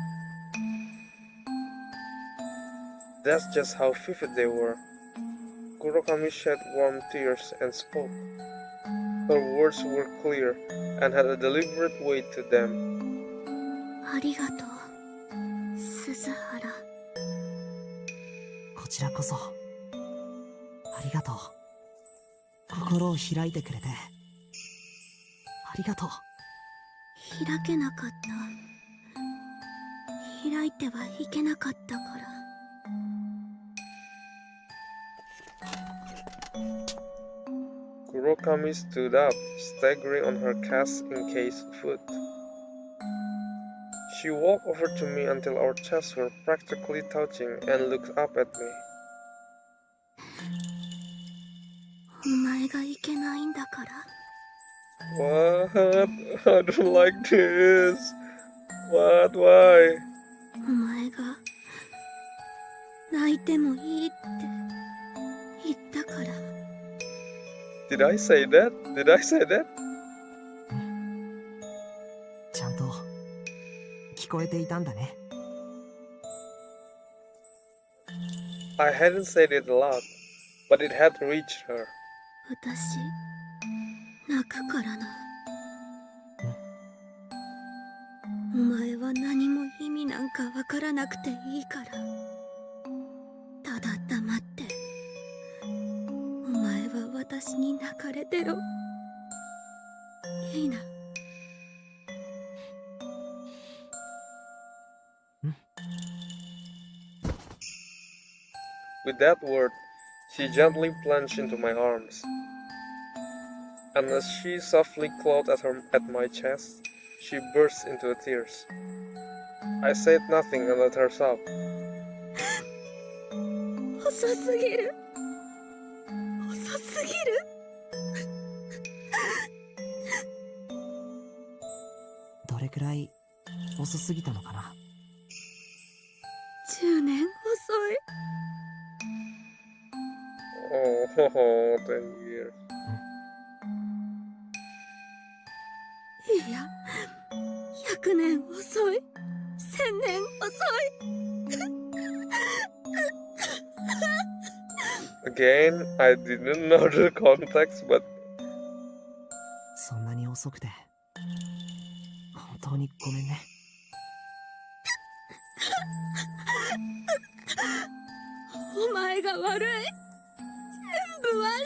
That's just how vivid they were. Kurokami shed warm tears and spoke. Her words were clear and had a deliberate weight to them. ありがとう、鈴原。こちらこそありがとう。心を開いてくれてありがとう。開けなかった。開いてはいけなかったから。Kurokami stood up, staggering on her cast-encased foot. She walked over to me until our chests were practically touching and looked up at me. お前がいけないんだから。What? I don't like this. What? Why? お前が泣いてもいいって言ったから。Did I say that? Did I say that? ちゃんと聞こえていたんだね。I hadn't said it aloud, but it had reached her. 私泣くからな。お前は何も意味なんかわからなくていいから、ただ黙ってお前は私に泣かれてろ。いいな。With that word, she gently plunged into my arms. And as she softly clawed at my chest, she burst into tears. I said nothing and let her sob. 遅すぎる。遅すぎる。どれくらい遅すぎたのかな。10年遅い。Oh, 10 years. いや、100年遅い。1000年遅い。Again, I didn't know the context, but そんなに遅くて本当にごめんね。お前が悪い。全部悪い。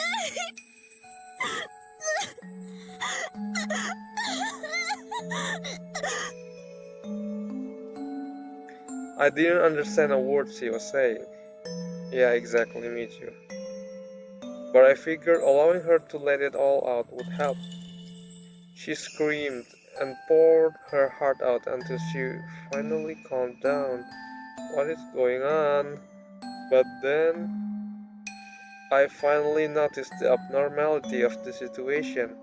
I didn't understand a word she was saying. Yeah, exactly, me too. But I figured allowing her to let it all out would help. She screamed and poured her heart out until she finally calmed down. What is going on? But then I finally noticed the abnormality of the situation.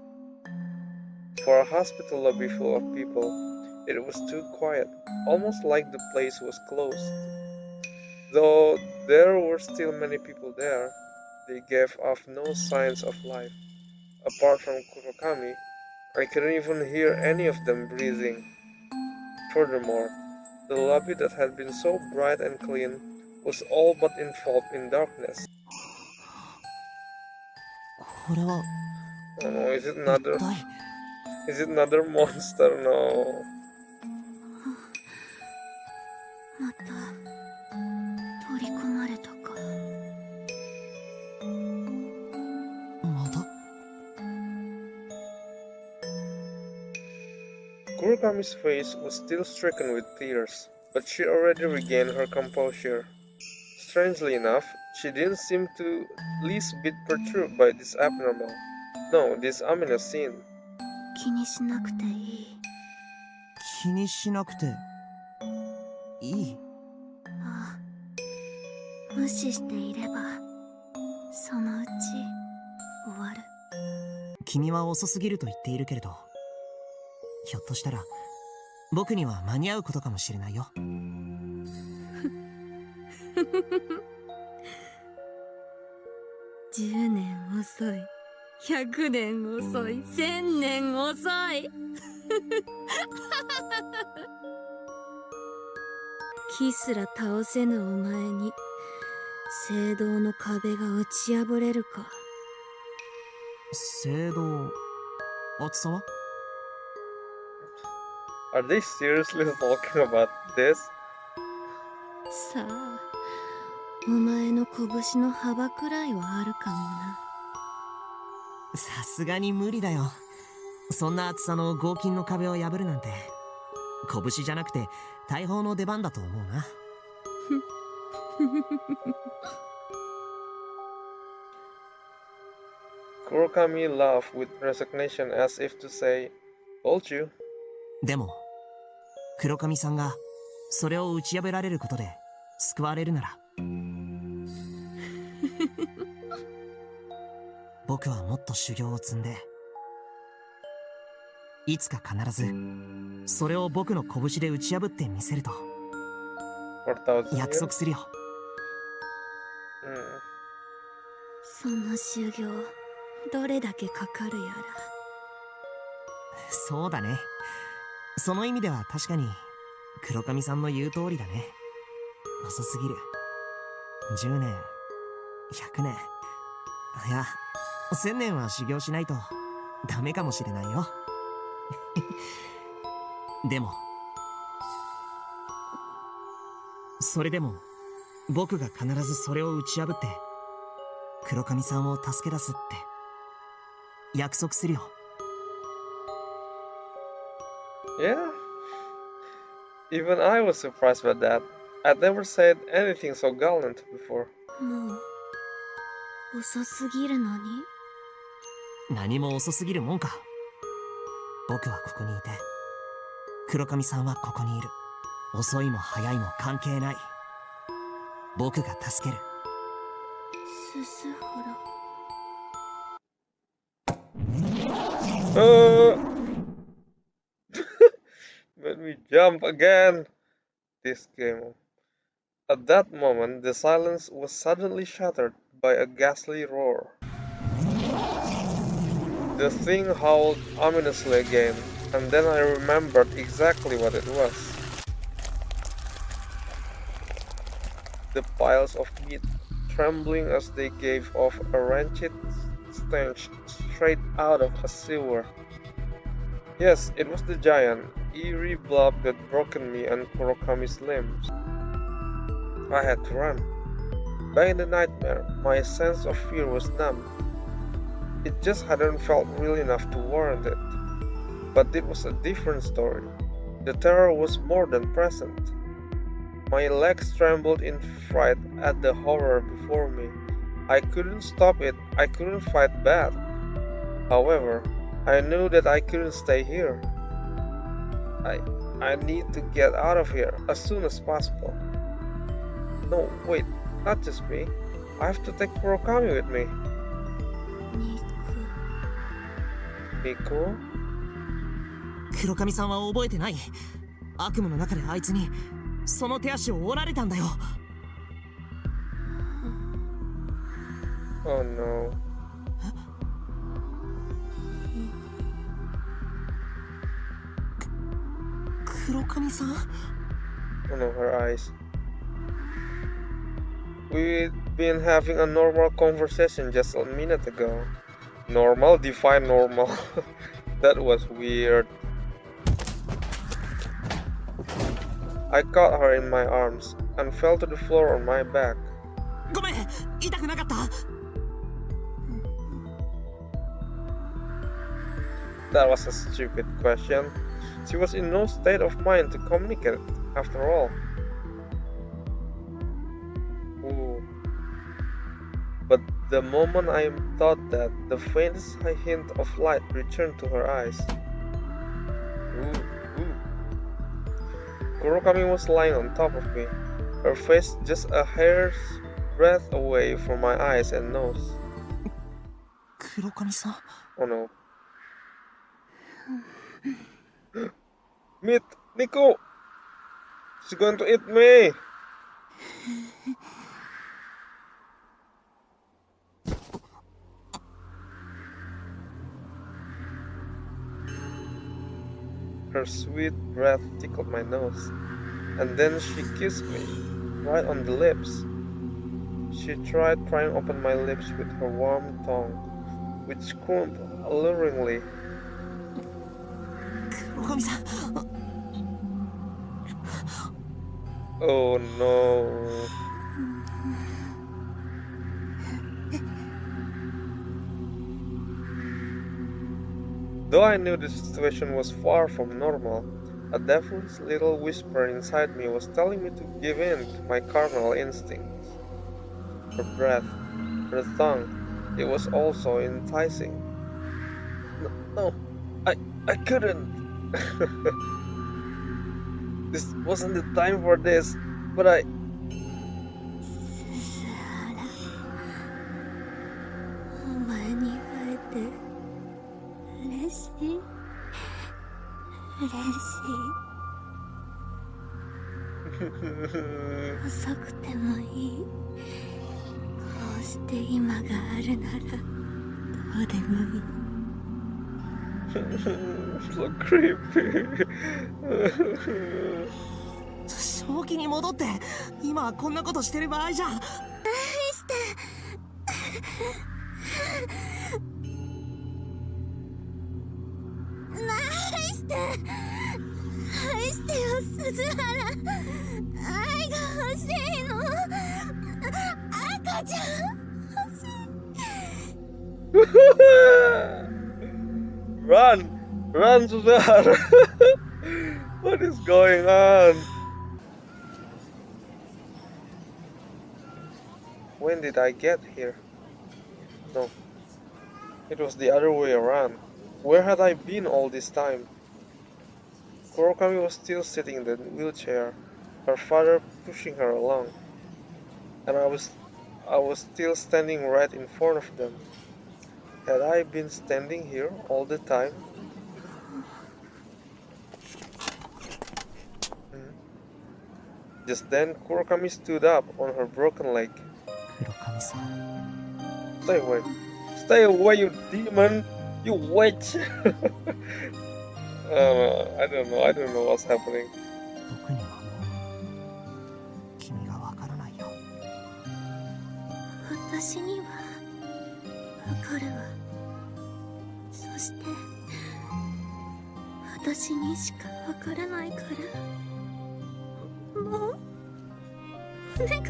For a hospital lobby full of people, it was too quiet, almost like the place was closed. Though there were still many people there, they gave off no signs of life. Apart from Kurokami, I couldn't even hear any of them breathing. Furthermore, the lobby that had been so bright and clean was all but involved in darkness. これは Oh no, 一体 is it another monster? No. また取り込まれたか。また Kurokami's face was still stricken with tears, but she already regained her composure. Strangely enough, she didn't seem to least bit perturbed by this this ominous scene. 気にしなくていい。気にしなくていい。ああ、無視していればそのうち終わる。君は遅すぎると言っているけれど、ひょっとしたら僕には間に合うことかもしれないよ。10年遅い、100年遅い、1000年遅い。木すら倒せぬお前に聖堂の壁が打ち破れるか。聖堂、厚さは？ Are they seriously talking about this? さあ、お前の拳の幅くらいはあるかもな。さすがに無理だよ。そんな厚さの合金の壁を破るなんて、拳じゃなくて大砲の出番だと思うな。Kurokami laughed with resignation as if to say, Told you. でも黒髪さんがそれを打ち破られることで救われるなら僕はもっと修行を積んでいつか必ずそれを僕の拳で打ち破ってみせると4,000約束するよ。その修行、どれだけかかるやら。そうだね。その意味では確かに黒髪さんの言う通りだね。遅すぎる。10年、100年、いや1000年は修行しないとダメかもしれないよ。でもそれでも僕が必ずそれを打ち破って黒髪さんを助け出すって約束するよ。Yeah? Even I was surprised by that. I'd never said anything so gallant before. もう遅すぎるのに。何も遅すぎるもんか。僕はここにいて黒髪さんはここにいる。遅いも早いも関係ない。僕が助ける。鈴原。Made me jump again. This game. At that moment, the silence was suddenly shattered by a ghastly roar. The thing howled ominously again, and then I remembered exactly what it was. The piles of meat trembling as they gave off a rancid stench straight out of a sewer. Yes, it was the giant, eerie blob that broken me and Kurokami's limbs. I had to run. Back in the nightmare, my sense of fear was numb. It just hadn't felt real enough to warrant it. But it was a different story. The terror was more than present. My legs trembled in fright at the horror before me. I couldn't stop it, I couldn't fight back. However, I knew that I couldn't stay here. I need to get out of here as soon as possible. No, wait, not just me. I have to take Kurokami with me. Miku? 黒髪さんは覚えてない。悪夢の中であいつにその手足を折られたんだよ。Oh no. Kurokami-san? Oh no, her eyes. We'd been having a normal conversation just a minute ago. Normal? Define normal. That was weird. I caught her in my arms and fell to the floor on my back. ごめん、痛くなかった。That was a stupid question. She was in no state of mind to communicate, after all. Ooh. But the moment I thought that, the faintest hint of light returned to her eyes. Ooh. Kurokami was lying on top of me, her face just a hair's breadth away from my eyes and nose. 黒髪さん。 Oh no. Meat! Nico! She's going to eat me! Her sweet breath tickled my nose, and then she kissed me, right on the lips. She tried prying open my lips with her warm tongue, which crooned alluringly. 黒髪さん Oh no. Though I knew the situation was far from normal, a devilish little whisper inside me was telling me to give in to my carnal instincts. Her breath, her tongue, it was all so enticing. No, I couldn't. This wasn't the time for this, but I... お前に会えて嬉しい嬉しい遅くてもいいこうして今があるならどうでもいい so creepy. 正気に戻って今はこんなことしてる場合じゃん。愛してよ鈴原愛が欲しいの赤ちゃん欲しい Run, Suzanne! What is going on? When did I get here? No, it was the other way around. Where had I been all this time? Kurokami was still sitting in the wheelchair, her father pushing her along, and I was still standing right in front of them. Had I been standing here all the time? Just then, Kurokami stood up on her broken leg. 黒髪さん Stay away. Stay away, you demon! You witch! I don't know what's happening. 僕にはもう君がわからないよ。私にはわかるわそして私にしかわからないからもうお願い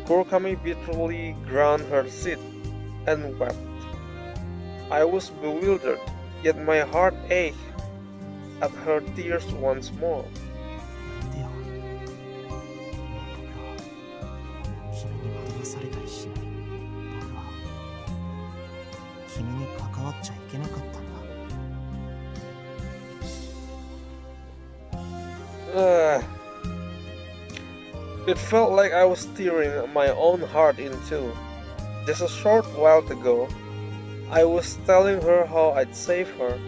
Kurokami bitterly ground her teeth and wept. I was bewildered, yet my heart ached at her tears once more. でよ僕は君に惑わされたりしない。僕は君に関わっちゃいけなかったんだ。It felt like I was tearing my own heart in two. Just a short while ago, I was telling her how I'd save her.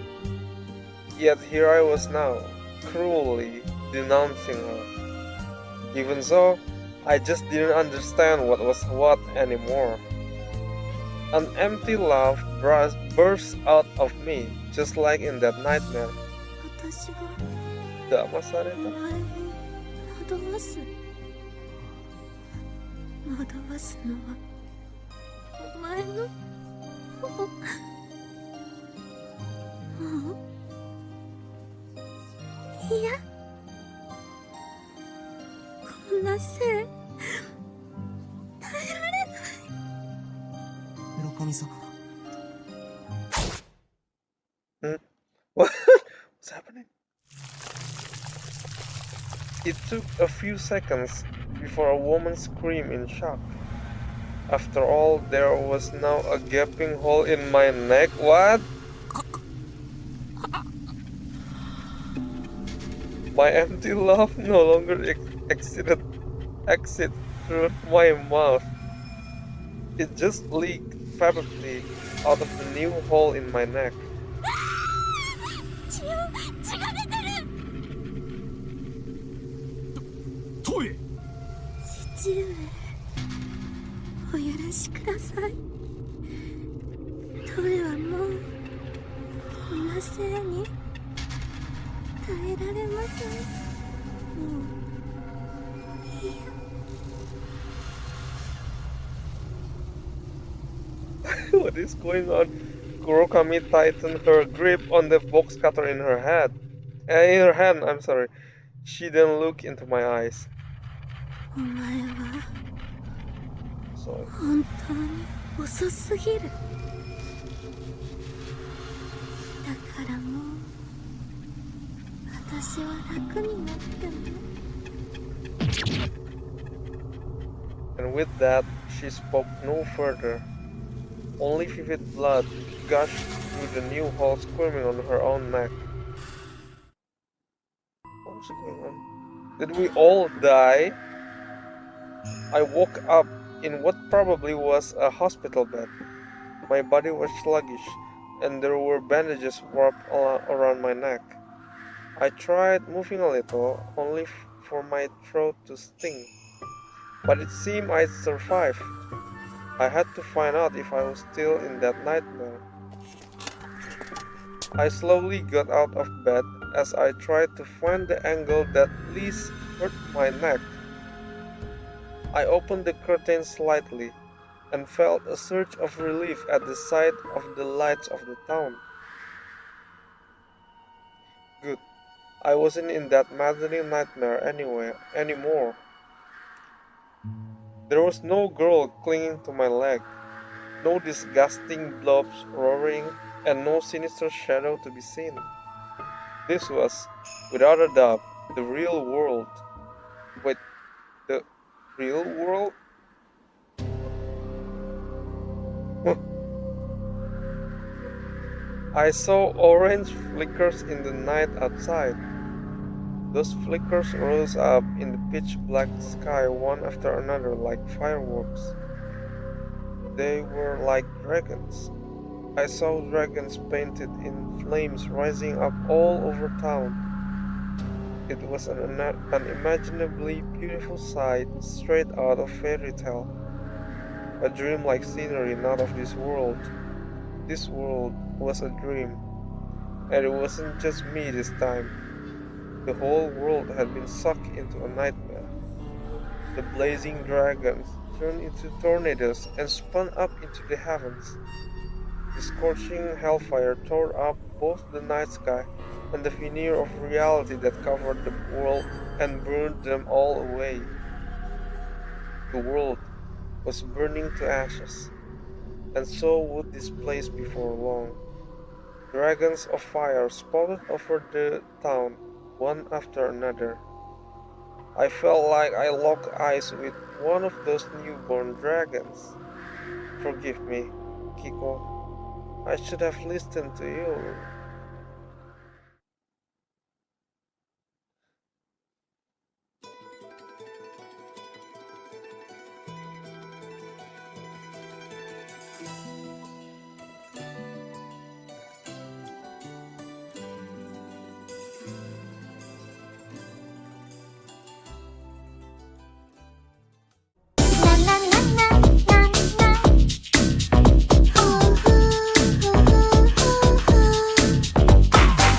Yet here I was now, cruelly denouncing her. Even so, I just didn't understand what was what anymore. An empty laugh burst out of me, just like in that nightmare. 私が騙された。お前に惑わすのはお前のもういやこんなせい耐えられない黒髪さん What's happening? It took a few seconds before a woman screamed in shock. After all, there was now a gaping hole in my neck. What? My empty laugh no longer exit through my mouth. It just leaked perfectly out of the new hole in my neck. 血が出てるトイレ父上お許しくださいトイはもうこんなせいに耐えられません。もういいや。 What is going on? Kurokami tightened her grip on the box cutter in her head. In her hand, I'm sorry. She then looked into my eyes. お前は So 本当に遅すぎる。だからもう私は楽になっても。 and with that, she spoke no further. Only vivid blood gushed through the new hole squirming on her own neck. What's going on? Did we all die? I woke up in what probably was a hospital bed. My body was sluggish, and there were bandages wrapped around my neck. I tried moving a little, only for my throat to sting. But it seemed I'd survive. I had to find out if I was still in that nightmare. I slowly got out of bed as I tried to find the angle that least hurt my neck. I opened the curtain slightly and felt a surge of relief at the sight of the lights of the town. Good. I wasn't in that maddening nightmare anymore. There was no girl clinging to my leg, no disgusting blobs roaring, and no sinister shadow to be seen. This was, without a doubt, the real world. Wait, the real world? I saw orange flickers in the night outside. Those flickers rose up in the pitch black sky one after another like fireworks. They were like dragons. I saw dragons painted in flames rising up all over town. It was an unimaginably beautiful sight straight out of fairy tale. A dreamlike scenery not of this world. This world was a dream, and it wasn't just me this time. The whole world had been sucked into a nightmare. The blazing dragons turned into tornadoes and spun up into the heavens. The scorching hellfire tore up both the night sky and the veneer of reality that covered the world and burned them all away. The world was burning to ashes, and so would this place before long. Dragons of fire spouted over the town, one after another. I felt like I locked eyes with one of those newborn dragons. Forgive me, Kiko. I should have listened to you